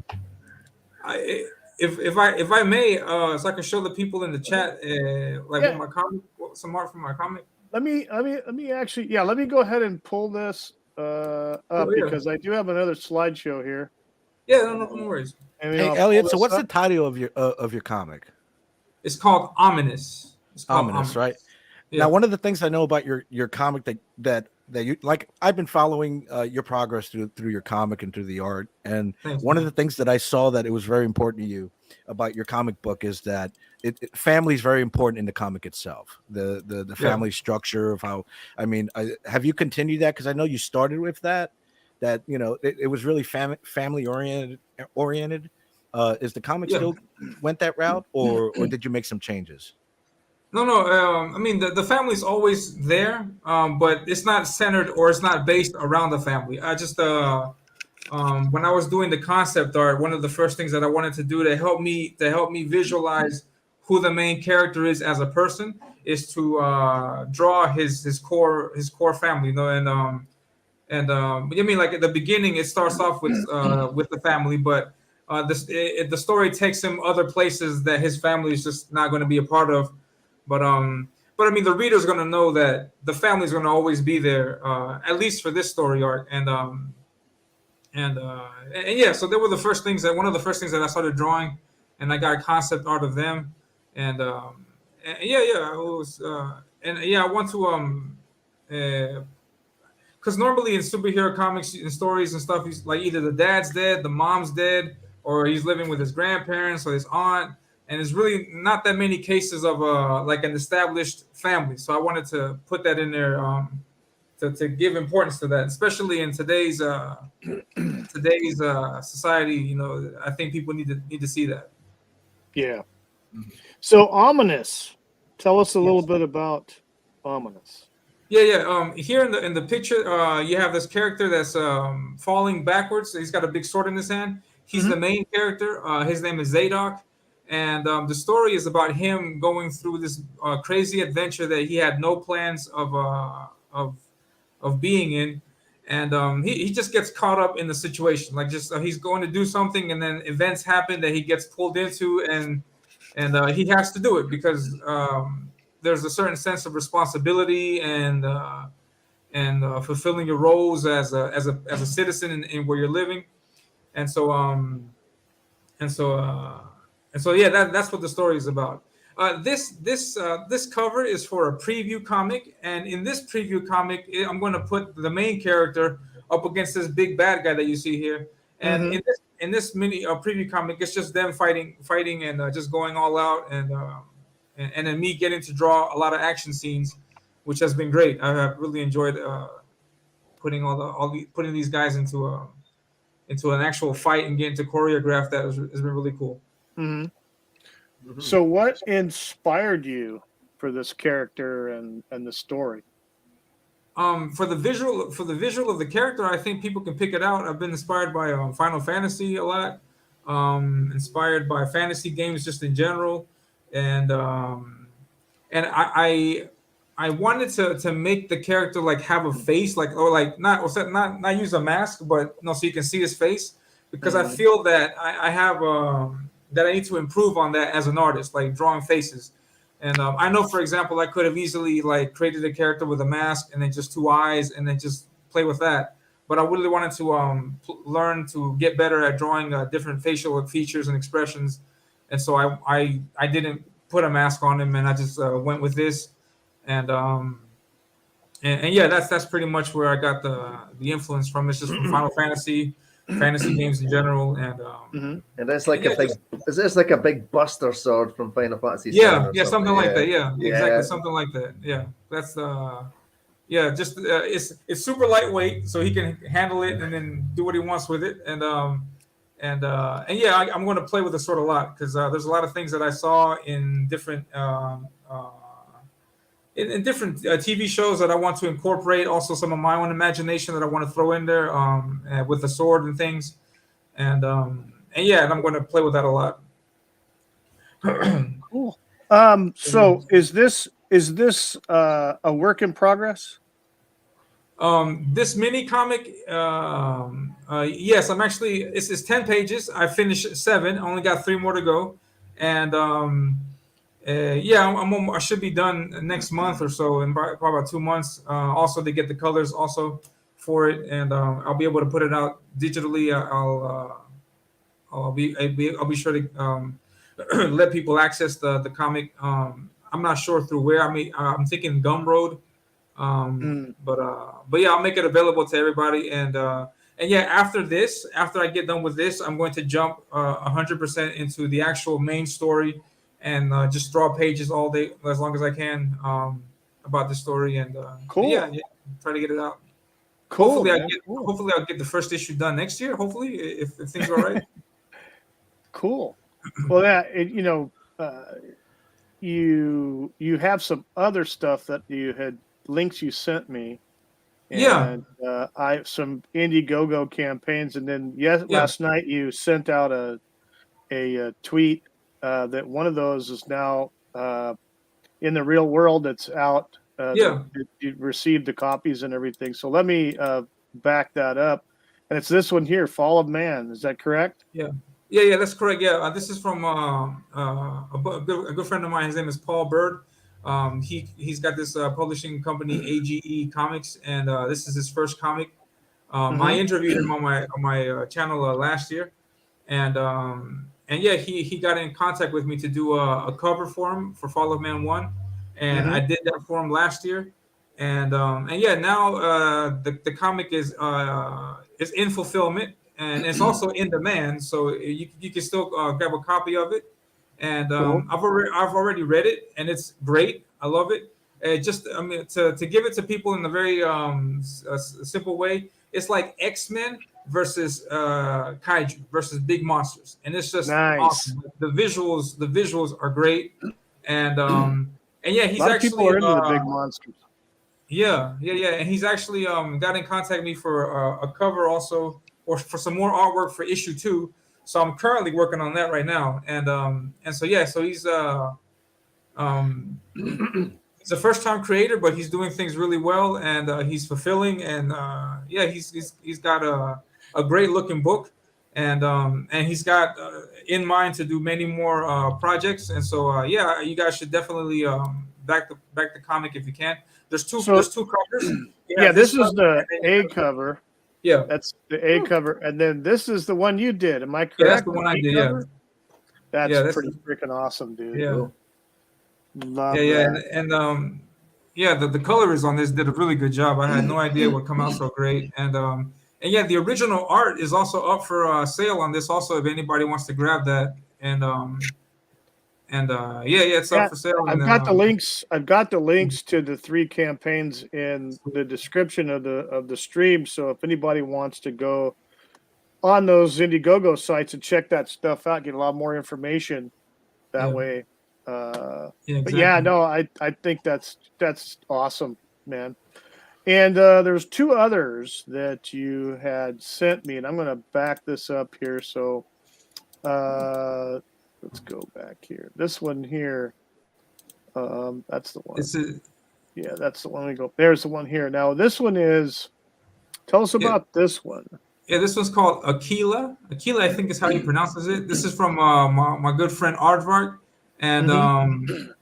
If I may, so I can show the people in the chat, what my comic, some art from my comic. Let me actually, let me go ahead and pull this up because I do have another slideshow here. Yeah, no worries. Hey, Elliot, so what's the title of your comic? It's called Ominous. It's called Ominous, right? Yeah. Now, one of the things I know about your comic that you like, I've been following your progress through your comic and through the art, and one of the things that I saw that it was very important to you about your comic book is that family is very important in the comic itself. The family structure of how, have you continued that? Because I know you started with that it was really family oriented. Is the comic still went that route, or did you make some changes? No. The family's always there, but it's not centered or it's not based around the family. I just when I was doing the concept art, one of the first things that I wanted to do to help me visualize who the main character is as a person is to draw his core family, like at the beginning it starts off with the family, but the story takes him other places that his family is just not going to be a part of. But the reader's going to know that the family's going to always be there, at least for this story arc. And yeah, so they were one of the first things that I started drawing, and I got concept art of them. I want to because normally in superhero comics and stories and stuff, he's like either the dad's dead, the mom's dead, or he's living with his grandparents or his aunt. And there's really not that many cases of like an established family. So I wanted to put that in there to give importance to that, especially in today's society. I think people need to see that. Yeah. So Ominous, tell us a little bit about Ominous. Yeah. Here in the picture, you have this character that's falling backwards. He's got a big sword in his hand. He's the main character. His name is Zadok. And the story is about him going through this crazy adventure that he had no plans of being in, and he just gets caught up in the situation. Like he's going to do something, and then events happen that he gets pulled into, and he has to do it because there's a certain sense of responsibility and fulfilling your roles as a citizen in where you're living, and so yeah, that's what the story is about. This cover is for a preview comic, and in this preview comic, I'm going to put the main character up against this big bad guy that you see here. And in this mini preview comic, it's just them fighting, and just going all out, and then me getting to draw a lot of action scenes, which has been great. I have really enjoyed putting these guys into an actual fight and getting to choreograph that has been really cool. Mm-hmm. So what inspired you for this character and the story? For the visual of the character, I think people can pick it out. I've been inspired by Final Fantasy a lot, inspired by fantasy games just in general, and I wanted to make the character like have a face, like not use a mask, but so you can see his face, because I feel that I have that I need to improve on that as an artist, like drawing faces. And I know, for example, I could have easily like created a character with a mask and then just two eyes and then just play with that. But I really wanted to learn to get better at drawing different facial features and expressions. And so I didn't put a mask on him, and I just went with this. And and yeah, that's pretty much where I got the influence from. It's just from Final Fantasy games in general, and And that's like yeah, a big. just, Is this like a big Buster Sword from Final Fantasy VII yeah, or yeah, something? something like that. Yeah, Yeah, exactly, something like that. Yeah, that's yeah, just it's super lightweight, so he can handle it and then do what he wants with it, and yeah, I'm going to play with the sword a lot because there's a lot of things that I saw in different in different TV shows that I want to incorporate. Also, some of my own imagination that I want to throw in there with the sword and things, and yeah, and I'm going to play with that a lot. Cool. So is this a work in progress? This mini comic, yes, I'm actually. It's 10 pages. I finished 7. I only got 3 more to go, and yeah, I should be done next month or so, in probably about 2 months. Also, to get the colors also for it, and I'll be able to put it out digitally. I'll be sure to let people access the comic. I'm not sure through where. I mean, I'm thinking Gumroad. But yeah, I'll make it available to everybody, and yeah, after I get done with this, I'm going to jump 100% into the actual main story, and just draw pages all day as long as I can about the story, and cool. Yeah, try to get it out. Cool. Hopefully I'll get the first issue done next year. Hopefully, if things are right. Cool. Well, yeah, you have some other stuff that you had links you sent me. And, yeah. I some Indiegogo campaigns, and then last night you sent out a tweet that one of those is now in the real world. It's out. You received the copies and everything. So let me back that up. And it's this one here, Fall of Man. Is that correct? Yeah, that's correct. Yeah, this is from a good friend of mine. His name is Paul Bird. He's got this publishing company, AGE Comics, and this is his first comic. I interviewed him on my channel last year, and yeah, he got in contact with me to do a cover for him for Fall of Man 1, and I did that for him last year, and yeah, now the comic is in fulfillment. And it's also in demand, so you can still grab a copy of it. And cool. I've already read it, and it's great. I love it. I mean, to give it to people in a very simple way, it's like X-Men versus kaiju versus big monsters, and it's just nice. Awesome. The visuals are great, and yeah, he's actually people are into the big monsters. Yeah, and he's actually got in contact with me for a cover also, or for some more artwork for issue 2. So I'm currently working on that right now, and so yeah, so he's he's a first-time creator, but he's doing things really well, and he's fulfilling, and yeah, he's got a great-looking book, and he's got in mind to do many more projects, and so yeah, you guys should definitely back the comic if you can. There's two covers. Yeah, this is the A cover. Yeah, that's the A cover, and then this is the one you did. Am I correct? Yeah, that's the one I did. Yeah, that's pretty freaking awesome, dude. Yeah, cool. Love that. And yeah, the colorist on this did a really good job. I had no idea it would come out so great, and yeah, the original art is also up for sale on this. Also, if anybody wants to grab that, and yeah, it's up for sale. I've got the links. I've got the links to the 3 campaigns in the description of the stream. So if anybody wants to go on those Indiegogo sites and check that stuff out, get a lot more information that way. Exactly. But yeah, no, I think that's awesome, man. And there's 2 others that you had sent me, and I'm going to back this up here. So. Let's go back here. This one here. That's the one. Yeah, that's the one we go. There's the one here. Now this one is. Tell us about this one. Yeah, this one's called Aquila. Aquila, I think is how he pronounces it. This is from my good friend Aardvark, and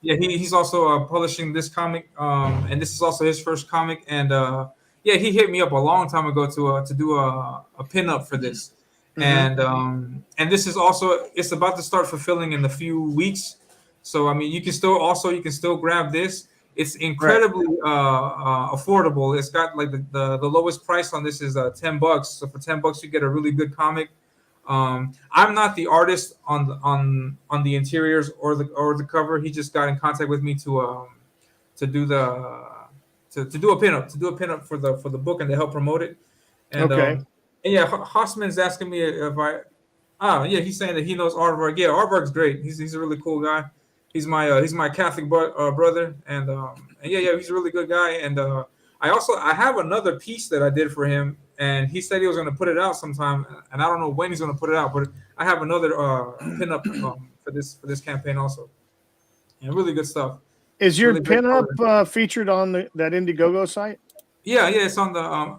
yeah, he's also publishing this comic. And this is also his first comic. And yeah, he hit me up a long time ago to do a pinup for this. And this is also, it's about to start fulfilling in a few weeks. So I mean, you can still grab this. It's incredibly affordable. It's got like the lowest price on this is $10. So for $10, you get a really good comic. I'm not the artist on the interiors or the cover. He just got in contact with me to do a pinup for the book and to help promote it. And Okay. and yeah, Hossman's asking me if he's saying that he knows Aardvark. Yeah, Aardvark's great. He's a really cool guy. He's my Catholic brother, and he's a really good guy. And I have another piece that I did for him, and he said he was going to put it out sometime, and I don't know when he's going to put it out, but I have another pinup for this campaign also. And really good stuff. Is your Really great pinup featured on that Indiegogo site? Yeah, it's on the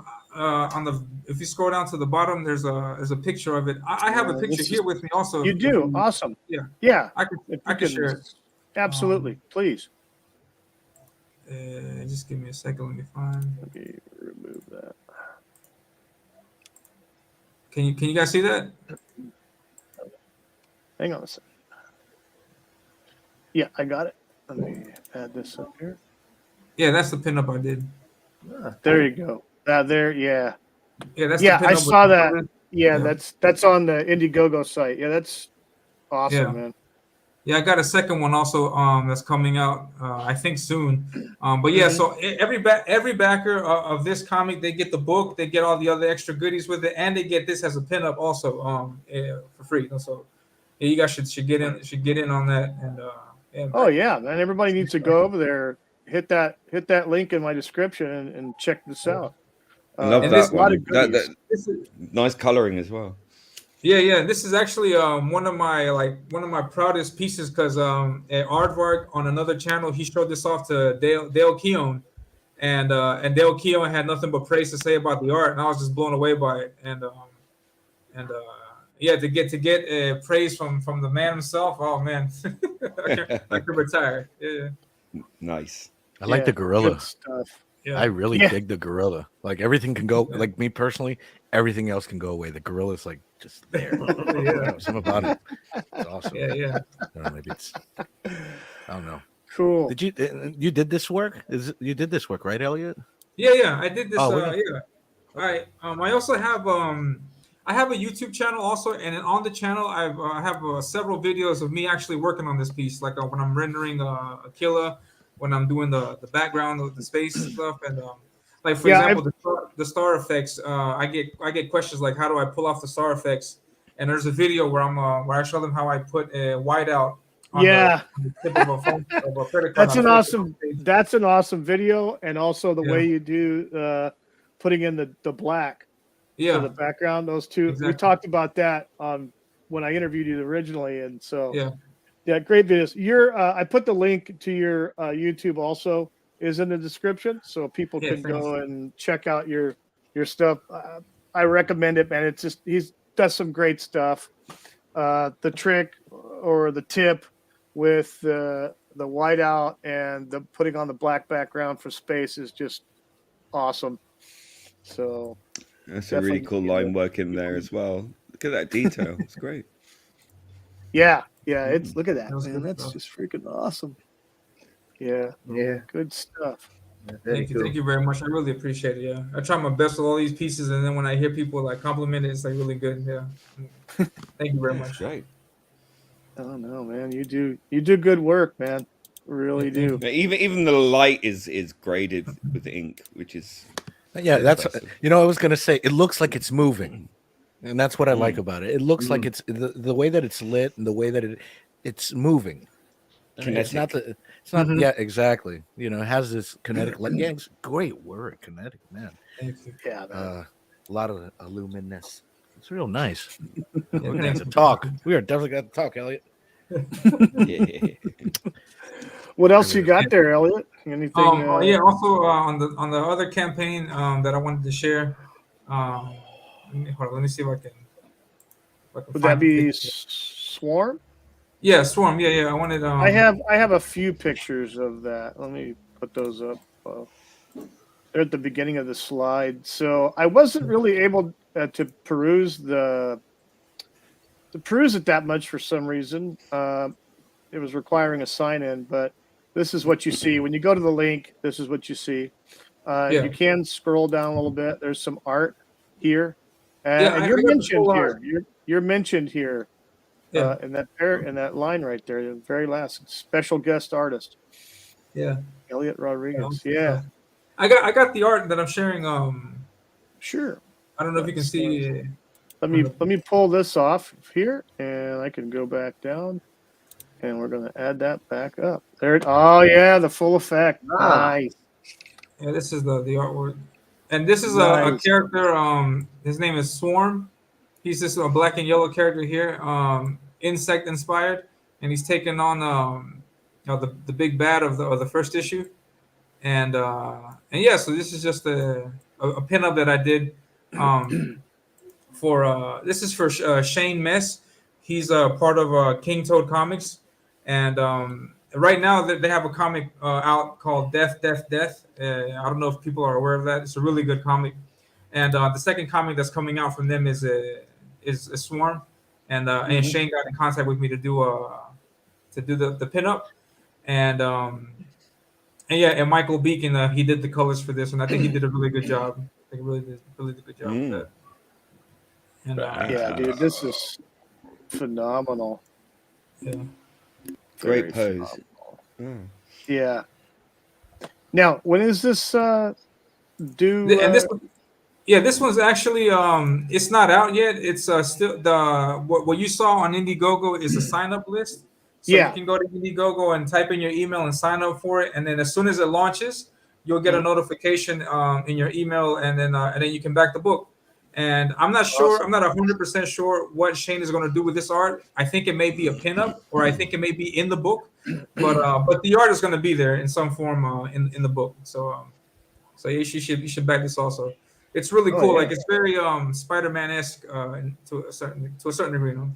if you scroll down to the bottom, there's a picture of it. I have a picture here with me also. You do? Awesome. Yeah. I can share it. Absolutely, please. Just give me a second. Let me find. Let me remove that. Can you guys see that? Hang on a second. Yeah, I got it. Let me add this up here. Yeah, that's the pinup I did. There you go. There, yeah. That's I saw that. Yeah, that's on the Indiegogo site. Yeah, that's awesome, man. Yeah, I got a second one also that's coming out I think soon. But yeah, so every backer of this comic, they get the book, they get all the other extra goodies with it, and they get this as a pinup also for free. So yeah, you guys should get in on that. And oh yeah, man! Everybody needs to go over there, hit that link in my description, and check this out. I love that one. Nice coloring as well. Yeah. This is actually one of my proudest pieces because at Aardvark on another channel, he showed this off to Dale Keown, and Dale Keown had nothing but praise to say about the art, and I was just blown away by it. And to get praise from the man himself, oh man, I could retire. Yeah. Nice. I like the gorilla. Good stuff. I really dig the gorilla. Like everything can go. Like me personally, everything else can go away. The gorilla's like just there. Something about it. It's awesome. Yeah. I don't know, maybe it's. I don't know. Cool. Did you did this work? You did this work, right, Elliot? Yeah. I did this. Oh, yeah. All right. I also have I have a YouTube channel also, and on the channel I have several videos of me actually working on this piece, like when I'm rendering Aquila, when I'm doing the background of the space stuff, and like for example the star effects. I get questions like, how do I pull off the star effects? And there's a video where I show them how I put a whiteout on the tip of a phone, of a credit card. That's an awesome video, and also the way you do putting in the black. For the background, those two. Exactly. We talked about that when I interviewed you originally, and so great videos. I put the link to your YouTube also is in the description, so people can go and check out your stuff. I recommend it, man. It's just he does some great stuff. The trick or the tip with the whiteout and the putting on the black background for space is just awesome. So. That's a really cool line work in there as well. Look at that detail. It's great. Yeah. It's look at that, man. That's just freaking awesome. Yeah. Good stuff. Thank you very much. I really appreciate it. Yeah, I try my best with all these pieces, and then when I hear people like compliment it, it's like really good. Yeah. Thank you very much. Great. Oh no, man. You do good work, man. Really do. Even the light is graded with ink, which is. Yeah, that's I was gonna say it looks like it's moving, and that's what I like about it. It looks like it's the way that it's lit and the way that it's moving. Kinetic. It's not. Yeah, exactly. It has this kinetic. Yeah, it's great word, kinetic, man. Thank you. Yeah, man. A lot of luminous. It's real nice. We're gonna have to talk. We are definitely gonna talk, Elliot. What else you got there, Elliot? Anything? Also on the other campaign that I wanted to share. Hold on, let me see if I can. Would that be Swarm? Yeah, Swarm. Yeah. I wanted. I have a few pictures of that. Let me put those up. They're at the beginning of the slide. So I wasn't really able to peruse it that much for some reason. It was requiring a sign in, but this is what you see when you go to the link. This is what you see. You can scroll down a little bit. There's some art here, and you're mentioned here. You're mentioned here in that line right there, the very last special guest artist. Yeah, Elliot Rodriguez. Yeah, I got the art that I'm sharing. Sure. I don't know if you can see. Let me pull this off here, and I can go back down, and we're gonna add that back up. There. Oh yeah, the full effect. Nice. Yeah, this is the artwork, and this is a character. His name is Swarm. He's just a black and yellow character here, insect inspired, and he's taken on the big bad of the first issue, and yeah. So this is just a pinup that I did. This is for Shane Mess. He's part of King Toad Comics, and right now they have a comic out called Death, Death, Death. I don't know if people are aware of that. It's a really good comic, and the second comic that's coming out from them is a Swarm, and Shane got in contact with me to do the pinup, and yeah, and Michael Beacon he did the colors for this, and I think he did a really good job. I think he really did a good job with that. And, yeah, dude, this is phenomenal. Yeah. Great pose. Yeah. Now, when is this due? And this one's actually it's not out yet. It's still what you saw on Indiegogo is a sign up list. So you can go to Indiegogo and type in your email and sign up for it, and then as soon as it launches, you'll get a notification in your email, and then you can back the book. And I'm not sure. I'm not 100% sure what Shane is going to do with this art. I think it may be a pinup, or I think it may be in the book. But the art is going to be there in some form in the book. So you should back this also. It's really cool. Like it's very Spider-Man-esque to a certain degree. You know?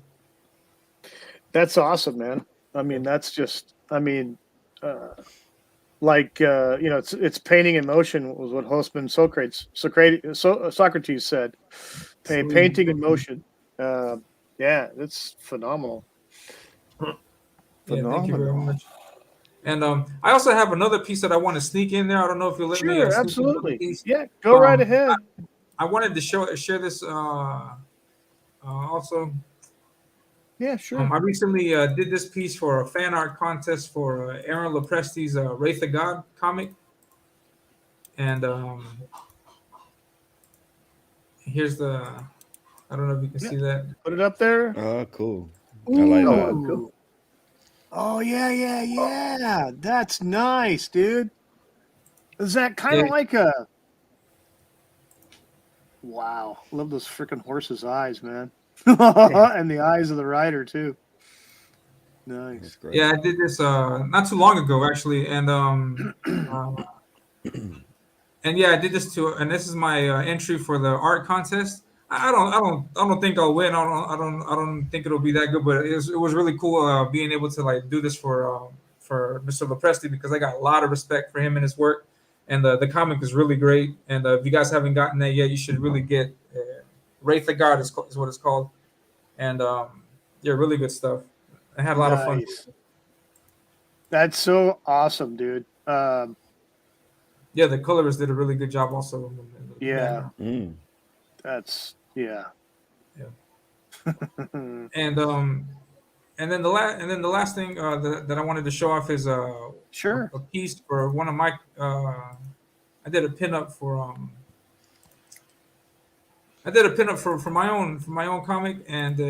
That's awesome, man. I mean, that's just. I mean, it's painting in motion was what Hostman Socrates said. Painting in motion. Yeah, it's phenomenal. Yeah, thank you very much. And I also have another piece that I want to sneak in there. I don't know if you'll let me. Sure, absolutely. Yeah, go right ahead. I wanted to share this also. Yeah, sure. I recently did this piece for a fan art contest for Aaron Lopresti's Wraith of God comic. And here's I don't know if you can see that. Put it up there. Oh, cool. Ooh. I like that. Cool. Oh, yeah. That's nice, dude. Is that kind of like a... Wow. Love those freaking horses' eyes, man. And the eyes of the rider too. Nice. Yeah, I did this not too long ago actually, and yeah, I did this too. And this is my entry for the art contest. I don't think I'll win. I don't think it'll be that good, but it was really cool being able to like do this for Mr. Lopresti, because I got a lot of respect for him and his work, and the comic is really great. And if you guys haven't gotten that yet, you should really get. Wraith of God is what it's called, and yeah, really good stuff. I had a lot of fun. That's so awesome, dude. Yeah, the colorist did a really good job also. Yeah, that's yeah. And then the last thing that I wanted to show off is a piece for one of my. I did a pinup for for my own comic, and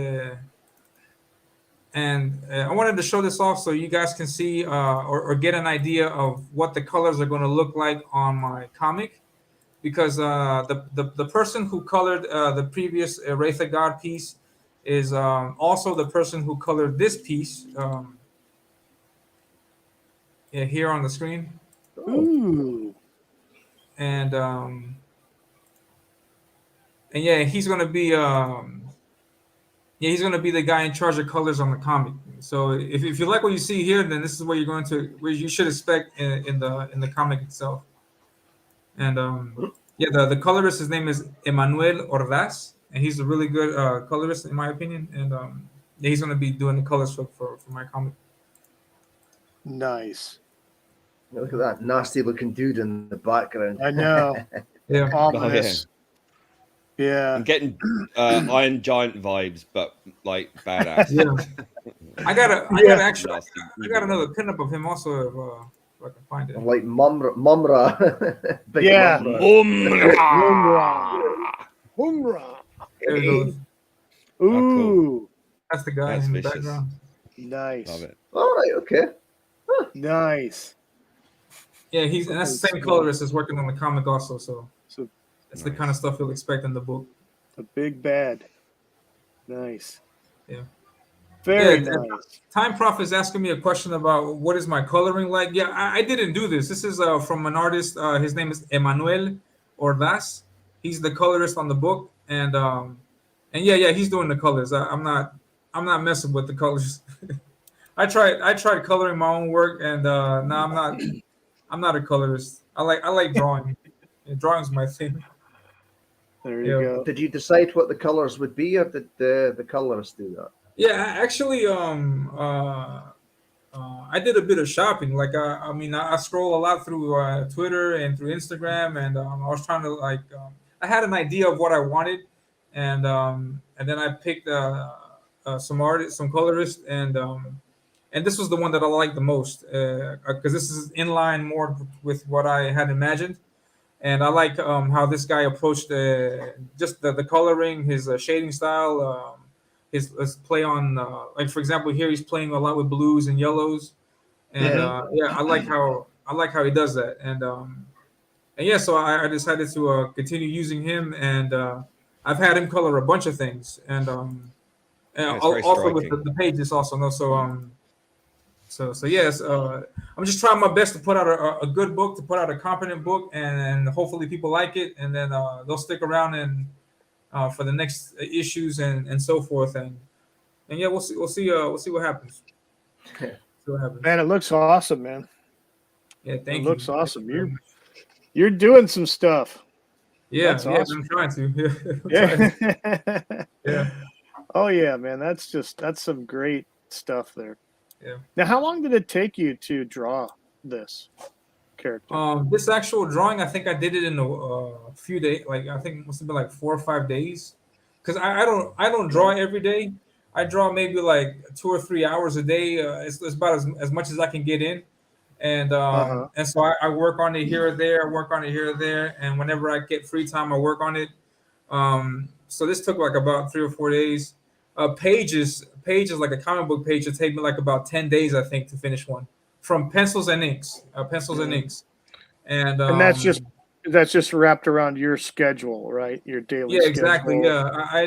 I wanted to show this off so you guys can see or get an idea of what the colors are going to look like on my comic, because the person who colored the previous Wraith of God piece is also the person who colored this piece here on the screen. Ooh. And yeah, he's gonna be he's gonna be the guy in charge of colors on the comic. So if you like what you see here, then this is where you should expect in the comic itself. And yeah, the colorist, his name is Emmanuel Ordaz, and he's a really good colorist in my opinion. And yeah, he's gonna be doing the colors for my comic. Nice. Look at that nasty looking dude in the background. I know. Yeah. Ominous. Yeah. I'm getting Iron Giant vibes, but like badass. Yeah. I got another pinup of him also if I can find it. Like Mumra. Big Yeah. Mumra. Humra. There it goes. Ooh. cool. That's the guy That's in the vicious. background. Nice. Love it. All right, okay. Nice. Yeah, and that's the same colorist that's working on the comic also. So that's the kind of stuff you'll expect in the book. The big bad. Nice. Yeah. Very Yeah, nice. Time Prof is asking me a question about what is my coloring like. Yeah, I didn't do this. This is from an artist. His name is Emmanuel Ordaz. He's the colorist on the book, and yeah, he's doing the colors. I'm not messing with the colors. I tried coloring my own work, and no, I'm not a colorist. I like drawing. Yeah, drawing's my thing. There you go. Did you decide what the colors would be, or did the colorist do that? Yeah, actually, I did a bit of shopping. Like, I scroll a lot through Twitter and through Instagram, and I was trying to I had an idea of what I wanted, and then I picked some artists, some colorists, and this was the one that I liked the most because this is in line more with what I had imagined. And I like how this guy approached just the coloring, his shading style, his play on, like for example, here he's playing a lot with blues and yellows, and I like how he does that, and yeah, so I decided to continue using him, and I've had him color a bunch of things, and also with the pages also, no, So yes, I'm just trying my best to put out a good book, to put out a competent book, and hopefully people like it, and then they'll stick around and for the next issues and so forth, and yeah, we'll see what happens. Man, it looks awesome, man. Yeah, thank you. It looks awesome. You're doing some stuff. Yeah, That's awesome. I'm trying to. Yeah. Yeah. Oh yeah, man. That's some great stuff there. Yeah. Now, how long did it take you to draw this character? This actual drawing, I think I did it in a few days. Like I think it must have been like 4 or 5 days, because I don't draw every day. I draw maybe like 2 or 3 hours a day. It's about as much as I can get in, and so I work on it here or there, and whenever I get free time, I work on it. So this took like about 3 or 4 days. Pages like a comic book page would take me like about 10 days, I think, to finish one, from pencils and inks, and that's just wrapped around your schedule, right? Your daily yeah, schedule. exactly.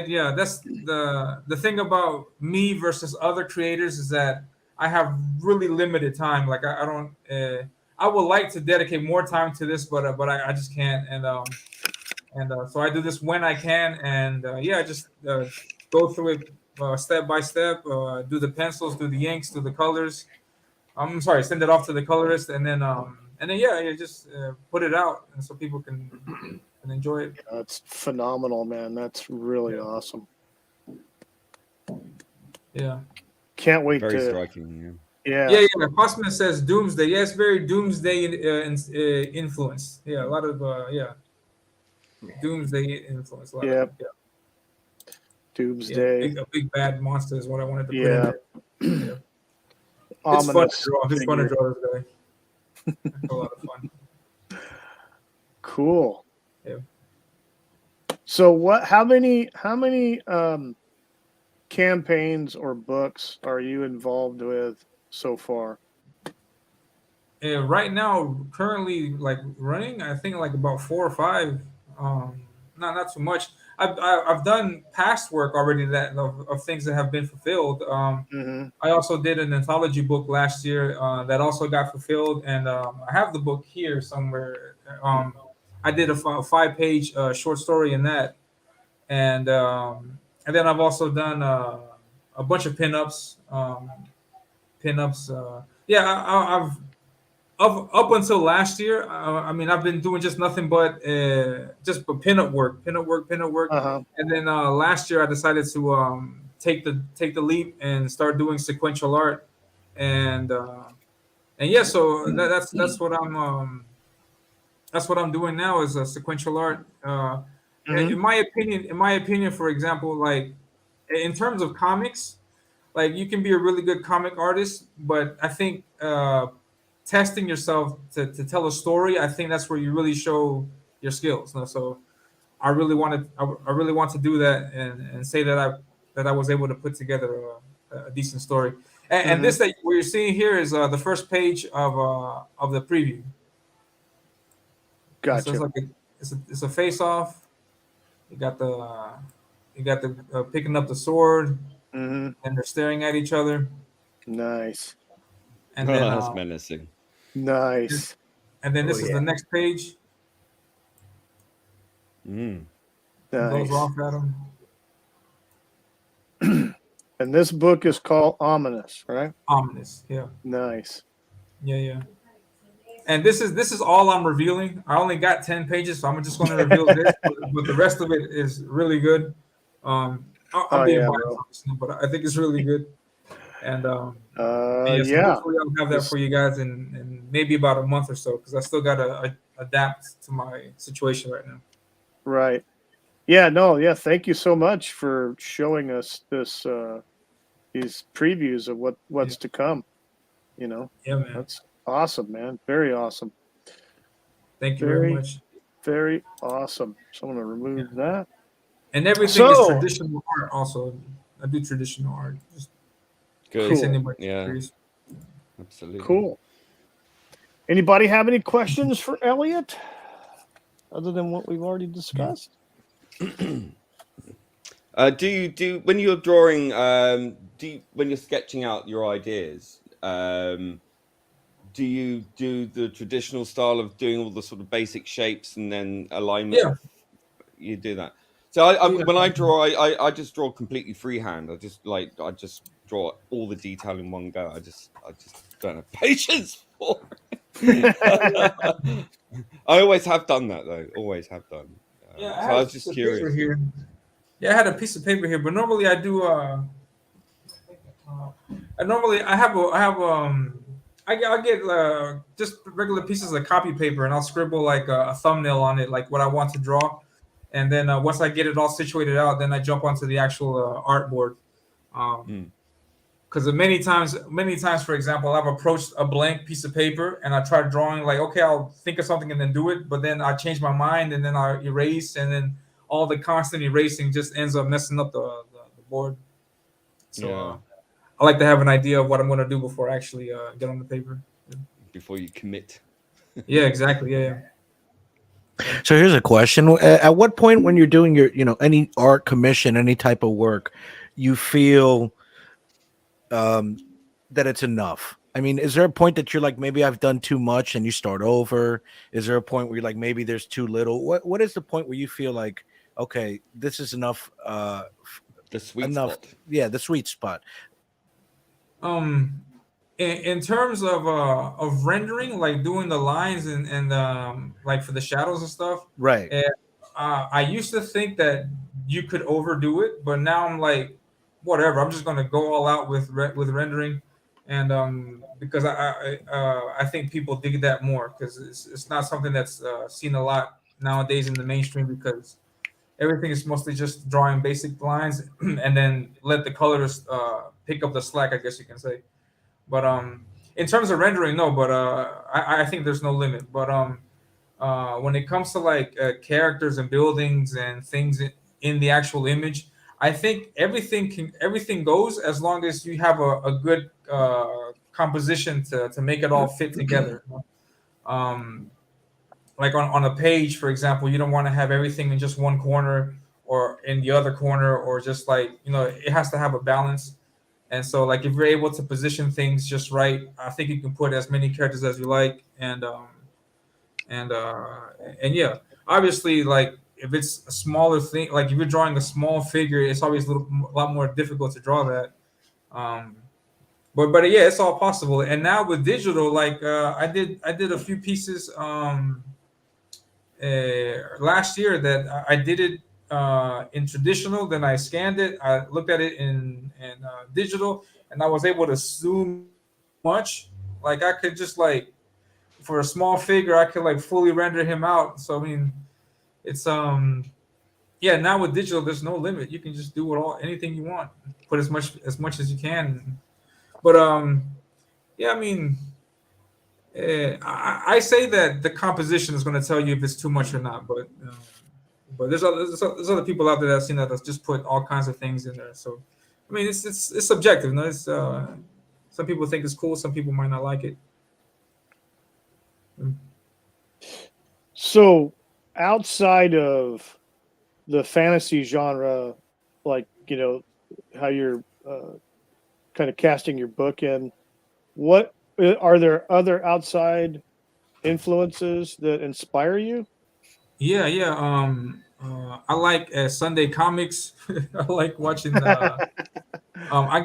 Yeah, that's the thing about me versus other creators, is that I have really limited time. Like I don't I would like to dedicate more time to this, but I just can't, and so I do this when I can, and I just go through it step by step, do the pencils, do the inks, do the colors. I'm sorry, send it off to the colorist, and then just put it out, and so people can enjoy it. That's phenomenal, man. That's really awesome. Yeah. Can't wait Very to. striking. Yeah. Postman says Doomsday. Yes, very Doomsday influence. Yeah, a lot of Doomsday influence. Yeah. Doomsday. A big bad monster is what I wanted to put in there. Yeah. It's fun to draw. It's fun to draw this guy. It's a lot of fun. Cool. Yeah. So how many campaigns or books are you involved with so far? Right now, currently, like running, I think like about 4 or 5. Not too much. I've done past work already of things that have been fulfilled. I also did an anthology book last year that also got fulfilled, and I have the book here somewhere. I did a 5-page short story in that, and then I've also done a bunch of pinups. I've up until last year, I've been doing just nothing but pinup work, and then last year I decided to take the leap and start doing sequential art, and And yeah, so that's what I'm doing now is a sequential art. In my opinion, for example, like in terms of comics, like you can be a really good comic artist, but I think testing yourself to tell a story, I think that's where you really show your skills. You know? So I really want to do that and say that I was able to put together a decent story. And this that what you're seeing here is the first page of the preview. Gotcha. So it's a face off. You got the picking up the sword, and they're staring at each other. Nice. And then that's menacing. Nice. And then this is the next page. Nice. Goes off at him. And this book is called Ominous, right? Ominous, yeah. Nice. Yeah. And this is all I'm revealing. I only got 10 pages, so I'm just going to reveal this. But the rest of it is really good. I'm being biased, but I think it's really good. And so hopefully I'll have that for you guys in maybe about a month or so, because I still got to adapt to my situation right now. Right. Yeah. No. Yeah. Thank you so much for showing us this these previews of what's to come. You know. Yeah, man. That's awesome, man. Very awesome. Thank you very much. Very awesome. So I'm going to remove that. And everything is traditional art also. I do traditional art. Just Good. Yeah. Absolutely. Cool. Anybody have any questions for Elliot other than what we've already discussed? Do you when you're drawing, when you're sketching out your ideas, do you do the traditional style of doing all the sort of basic shapes and then alignment? Yeah. You do that. So when I draw, I just draw completely freehand. I just draw all the detail in one go. I just don't have patience for it. I always have done that though. Always have done. So I was just curious. Here. Yeah, I had a piece of paper here, but normally I do. I'll get just regular pieces of copy paper, and I'll scribble like a thumbnail on it, like what I want to draw. And then once I get it all situated out, then I jump onto the actual artboard. Because many times, for example, I've approached a blank piece of paper and I try drawing like, okay, I'll think of something and then do it. But then I change my mind and then I erase, and then all the constant erasing just ends up messing up the board. So I like to have an idea of what I'm going to do before I actually get on the paper. Before you commit. Yeah, exactly. Yeah. So here's a question: at what point, when you're doing your, any art commission, any type of work, you feel that it's enough? I mean, is there a point that you're like, maybe I've done too much, and you start over? Is there a point where you're like, maybe there's too little? What is the point where you feel like, okay, this is enough? The sweet spot. Yeah, the sweet spot. In terms of rendering, like doing the lines and like for the shadows and stuff, right? I used to think that you could overdo it, but now I'm like, whatever. I'm just gonna go all out with rendering, and because I think people dig that more, because it's not something that's seen a lot nowadays in the mainstream, because everything is mostly just drawing basic lines and then let the colors pick up the slack, I guess you can say. But in terms of rendering, no. But I think there's no limit. But when it comes to like characters and buildings and things in the actual image, I think everything goes, as long as you have a good composition to make it all fit together. Like on a page, for example, you don't want to have everything in just one corner or in the other corner, or just like, it has to have a balance. And so, like, if you're able to position things just right, I think you can put as many characters as you like. And yeah, obviously, like, if it's a smaller thing, like if you're drawing a small figure, it's always a lot more difficult to draw that. But yeah, it's all possible. And now with digital, like I did a few pieces last year that I did it in traditional, then I scanned it, I looked at it in digital, and I was able to zoom much, Like I could just like for a small figure, I could like fully render him out. So I mean, it's yeah. Now with digital, there's no limit. You can just do anything you want, put as much as you can. But yeah. I mean, I say that the composition is going to tell you if it's too much or not. But there's other people out there that I've seen that just put all kinds of things in there. So I mean, it's subjective. No, it's some people think it's cool. Some people might not like it. So, outside of the fantasy genre, like how you're kind of casting your book in, what are there other outside influences that inspire you? Yeah, yeah. I like Sunday comics. I like watching. I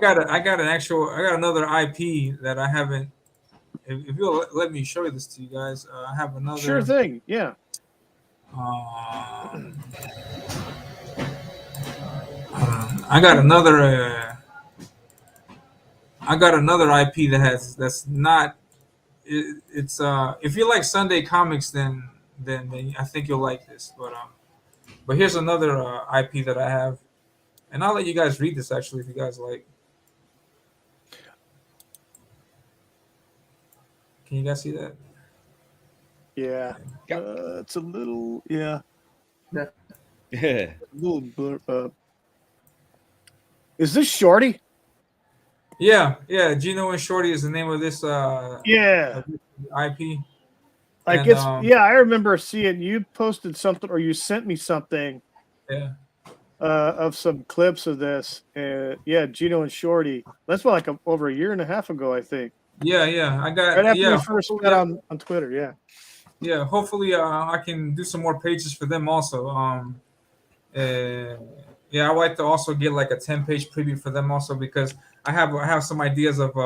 got another IP that I haven't. If you'll let me show you this to you guys, I have another. Sure thing. Yeah. I got another. I got another IP that's not. It's if you like Sunday comics, then I think you'll like this. But here's another IP that I have, and I'll let you guys read this actually if you guys like. Can you guys see that? Yeah. It's a little Yeah. a little blur. Is this Shorty? Yeah. Gino and Shorty is the name of this Yeah. IP. Like it's I remember seeing you posted something or you sent me something. Yeah. Of some clips of this. Gino and Shorty. That's like over a year and a half ago, I think. Yeah. I got right after we first met on Twitter. Yeah. Yeah. Hopefully, I can do some more pages for them also. I like to also get like a 10-page preview for them also because I have some ideas of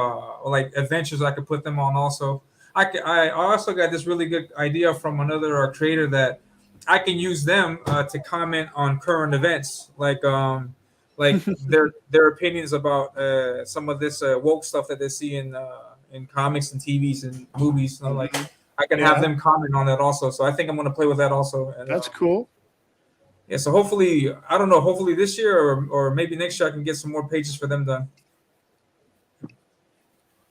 like adventures I could put them on also. I also got this really good idea from another creator that I can use them to comment on current events, like their opinions about some of this woke stuff that they see in comics and TVs and movies. Like I can have them comment on that also. So I think I'm going to play with that also. And, that's cool. Yeah. So hopefully, I don't know. Hopefully this year or maybe next year I can get some more pages for them done.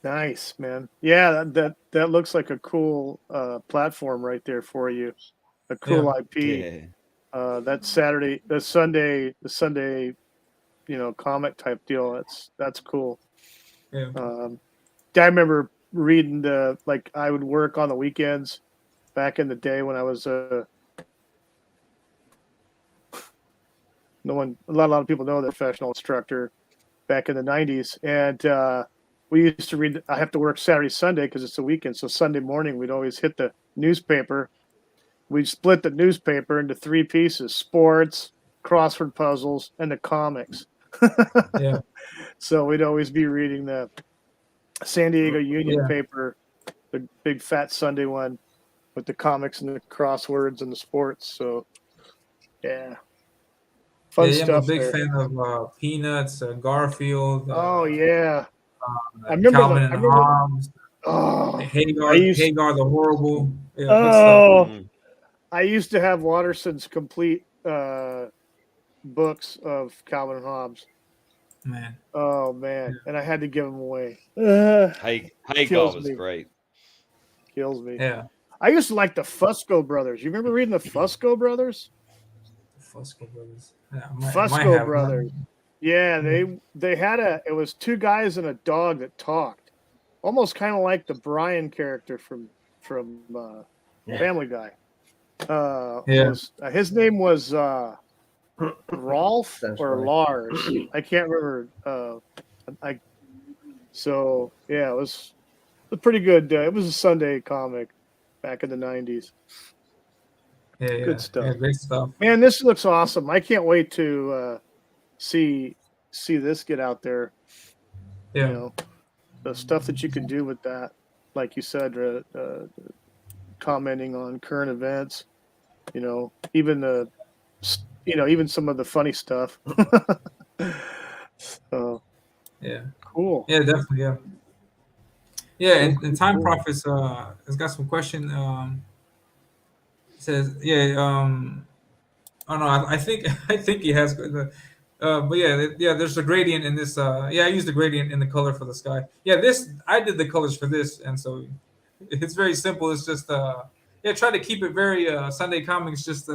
Nice, man. Yeah, that looks like a cool platform right there for you. A cool IP. Yeah. That Sunday, comic type deal. That's cool. Yeah. I remember reading I would work on the weekends back in the day when I was a lot of people know that professional instructor back in the 90s, and we used to read. I have to work Saturday, Sunday because it's a weekend. So Sunday morning, we'd always hit the newspaper. We'd split the newspaper into 3 pieces: sports, crossword puzzles, and the comics. Yeah. So we'd always be reading the San Diego Union paper, the big fat Sunday one, with the comics and the crosswords and the sports. So, yeah. Fun stuff. I'm a big fan of Peanuts, Garfield. Oh yeah. I remember Calvin and Hobbes. Oh, Hagar the Horrible. Yeah, I used to have Watterson's complete books of Calvin and Hobbes. Man. Oh man, and I had to give them away. Hagar was great. Kills me. Yeah. I used to like the Fusco Brothers. You remember reading the Fusco Brothers? Fusco Brothers. Yeah, Fusco Brothers. Yeah, they had it was 2 guys and a dog that talked, almost kind of like the Brian character from Family Guy. His name was Rolf or Lars. I can't remember. It was a pretty good. It was a Sunday comic back in the 90s. Yeah, good stuff. Yeah, great stuff. Man, this looks awesome. I can't wait to see this get out there. Yeah. The stuff that you can do with that, like you said, commenting on current events. Even even some of the funny stuff. So yeah, cool. Yeah, definitely. Yeah, and Time Profits has got some question. Says yeah. Oh no, I think I think he has the. But yeah. There's a gradient in this. Yeah, I used the gradient in the color for the sky. Yeah, this I did the colors for this, and so it's very simple. It's just yeah, try to keep it very Sunday Comics, just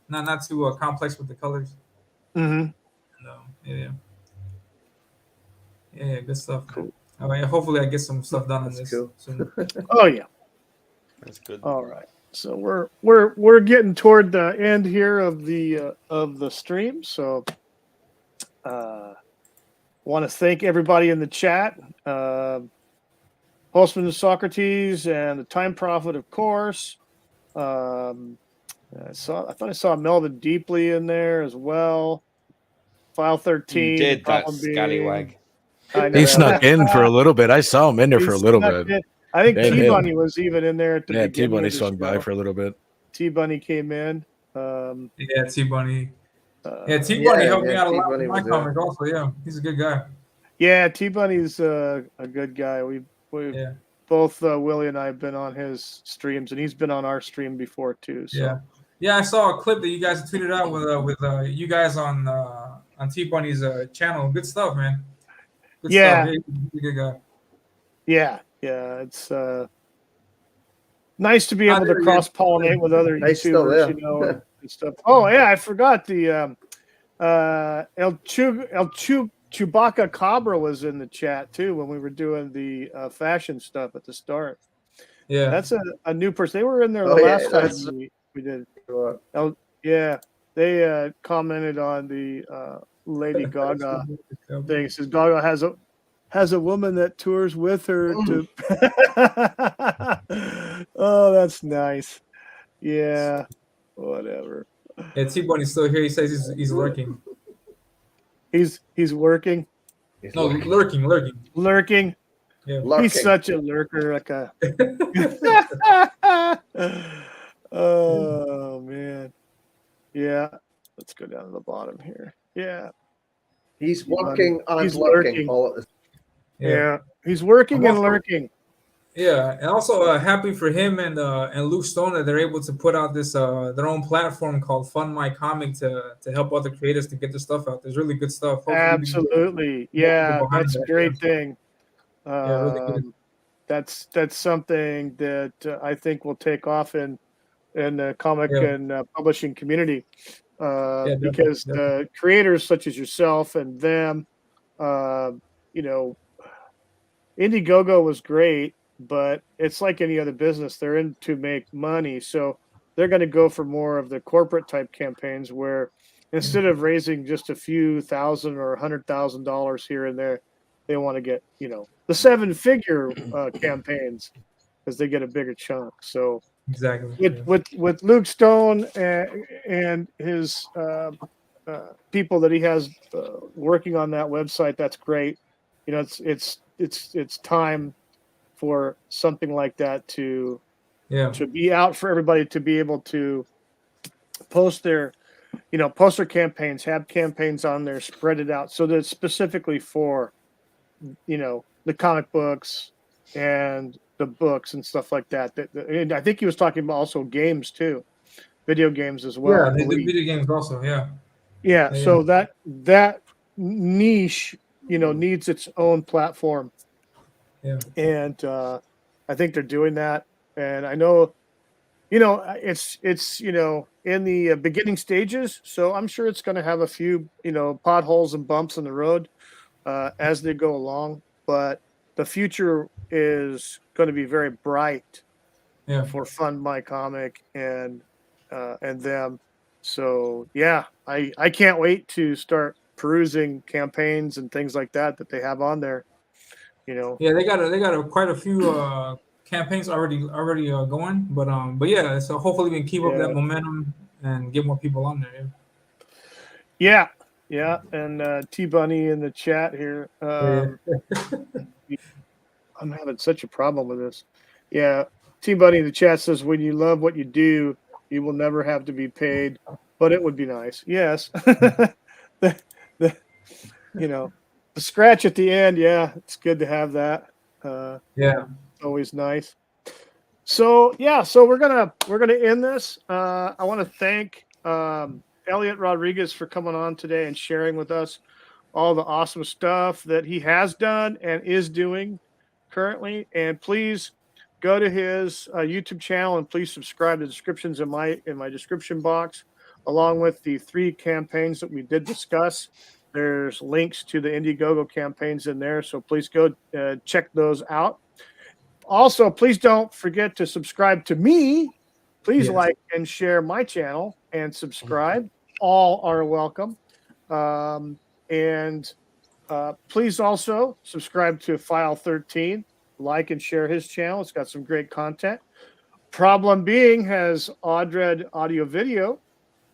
not too complex with the colors. Mm-hmm. Yeah, good stuff. Cool. All right, hopefully I get some stuff done on this soon. Oh yeah. That's good. All right. So we're getting toward the end here of the stream. So want to thank everybody in the chat. Postman and Socrates and the Time Prophet, of course. I thought I saw Melvin Deeply in there as well. File 13. You did that, scallywag. He snuck in for a little bit. I saw him in there for a little bit. In. I think T-Bunny was even in there at the beginning. T-Bunny swung by for a little bit. T-Bunny came in. Yeah, T-Bunny. T-Bunny helped me out a lot with my comic also. Yeah, he's a good guy. Yeah, T-Bunny's a good guy. We both Willie and I have been on his streams, and he's been on our stream before too. So. Yeah. I saw a clip that you guys tweeted out with you guys on T-Bunny's channel. Good stuff, man. Good stuff. He's a good guy. Yeah, it's nice to be able to cross-pollinate with other YouTubers, you know, and stuff. Oh yeah, I forgot the Chewbacca Cabra was in the chat too when we were doing the fashion stuff at the start. Yeah, that's a new person. They were in there the last time we did. They commented on the Lady Gaga thing. It says Gaga has a woman that tours with her to. Oh, that's nice. Yeah, whatever. Yeah, T-Bunny's still here. He says he's lurking. He's working. Lurking. Yeah. Lurking. He's such a lurker. Like a. Oh man. Yeah. Let's go down to the bottom here. Yeah. He's working and lurking all at the. Yeah. He's working and lurking. Yeah, and also happy for him and Luke Stone that they're able to put out this their own platform called Fund My Comic to help other creators to get their stuff out. There's really good stuff. Hopefully absolutely, yeah, that's a great thing. Really good. That's something that I think will take off in the comic and publishing community because the creators such as yourself and them, you know, Indiegogo was great. But it's like any other business. They're in to make money. So they're going to go for more of the corporate type campaigns where instead of raising just a few $1,000 or $100,000 here and there, they want to get, you know, the 7-figure campaigns because they get a bigger chunk. So exactly with Luke Stone and his people that he has working on that website, that's great. You know, it's time for something like that to be out for everybody to be able to post their campaigns, have campaigns on there, spread it out so that it's specifically for, you know, the comic books and the books and stuff like that. And I think he was talking about also games too, video games as well. Yeah, they do video games also. Yeah. So that niche, you know, needs its own platform. Yeah. And I think they're doing that. And I know, you know, it's you know, in the beginning stages. So I'm sure it's going to have a few, you know, potholes and bumps in the road as they go along. But the future is going to be very bright for Fund My Comic and them. So yeah, I can't wait to start perusing campaigns and things like that they have on there. You know. Yeah, they got quite a few campaigns already going, but yeah, so hopefully we can keep up that momentum and get more people on there. Yeah, and T-Bunny in the chat here. I'm having such a problem with this. Yeah, T-Bunny in the chat says, when you love what you do, you will never have to be paid, but it would be nice. Yes. You know, the scratch at the end, yeah, it's good to have that. Always nice. So so we're gonna end this. I want to thank Elliot Rodriguez for coming on today and sharing with us all the awesome stuff that he has done and is doing currently. And please go to his YouTube channel and please subscribe. The descriptions in my description box, along with the 3 campaigns that we did discuss. There's links to the Indiegogo campaigns in there, so please go check those out. Also, please don't forget to subscribe to me. Please like and share my channel and subscribe. All are welcome. And please also subscribe to File 13. Like and share his channel. It's got some great content. Problem Being has Audred Audio Video,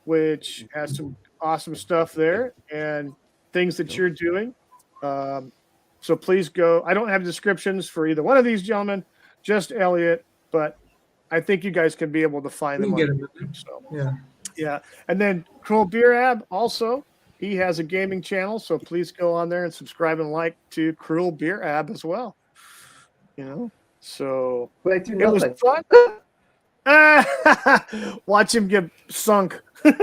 which has some awesome stuff there and things that you're doing. So please go. I don't have descriptions for either one of these gentlemen, just Elliot, but I think you guys can be able to find them on YouTube. So yeah. And then Crual Birab also, he has a gaming channel, so please go on there and subscribe and like to Crual Birab as well. So but it was fun. Watch him get sunk. I'm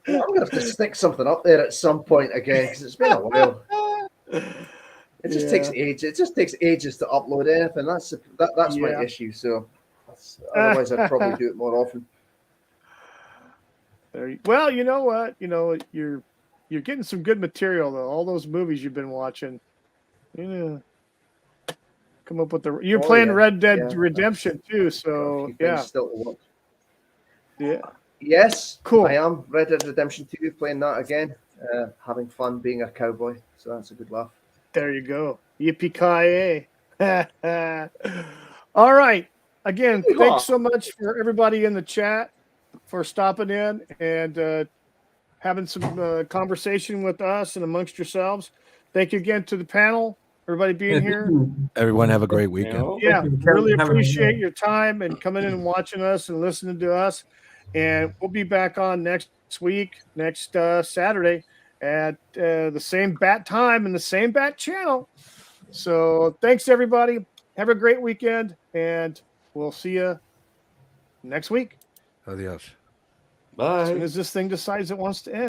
gonna have to stick something up there at some point again because it's been a while. It just takes ages. It just takes ages to upload anything. That's my issue. So otherwise, I'd probably do it more often. Well, you know what? You're getting some good material though. All those movies you've been watching. Come up with you're playing Red Dead Redemption too. So Still to watch. Yeah. Yes. Cool. I am Red Dead Redemption 2 playing that again. Having fun being a cowboy. So that's a good laugh. There you go. Yippee-ki-yay. All right. Again, thanks so much for everybody in the chat for stopping in and having some conversation with us and amongst yourselves. Thank you again to the panel, everybody being here. Everyone have a great weekend. Yeah, really appreciate your time and coming in and watching us and listening to us. And we'll be back on next week, next Saturday at the same bat time and the same bat channel. So thanks, everybody. Have a great weekend, and we'll see you next week. Adios. Bye. As soon as this thing decides it wants to end.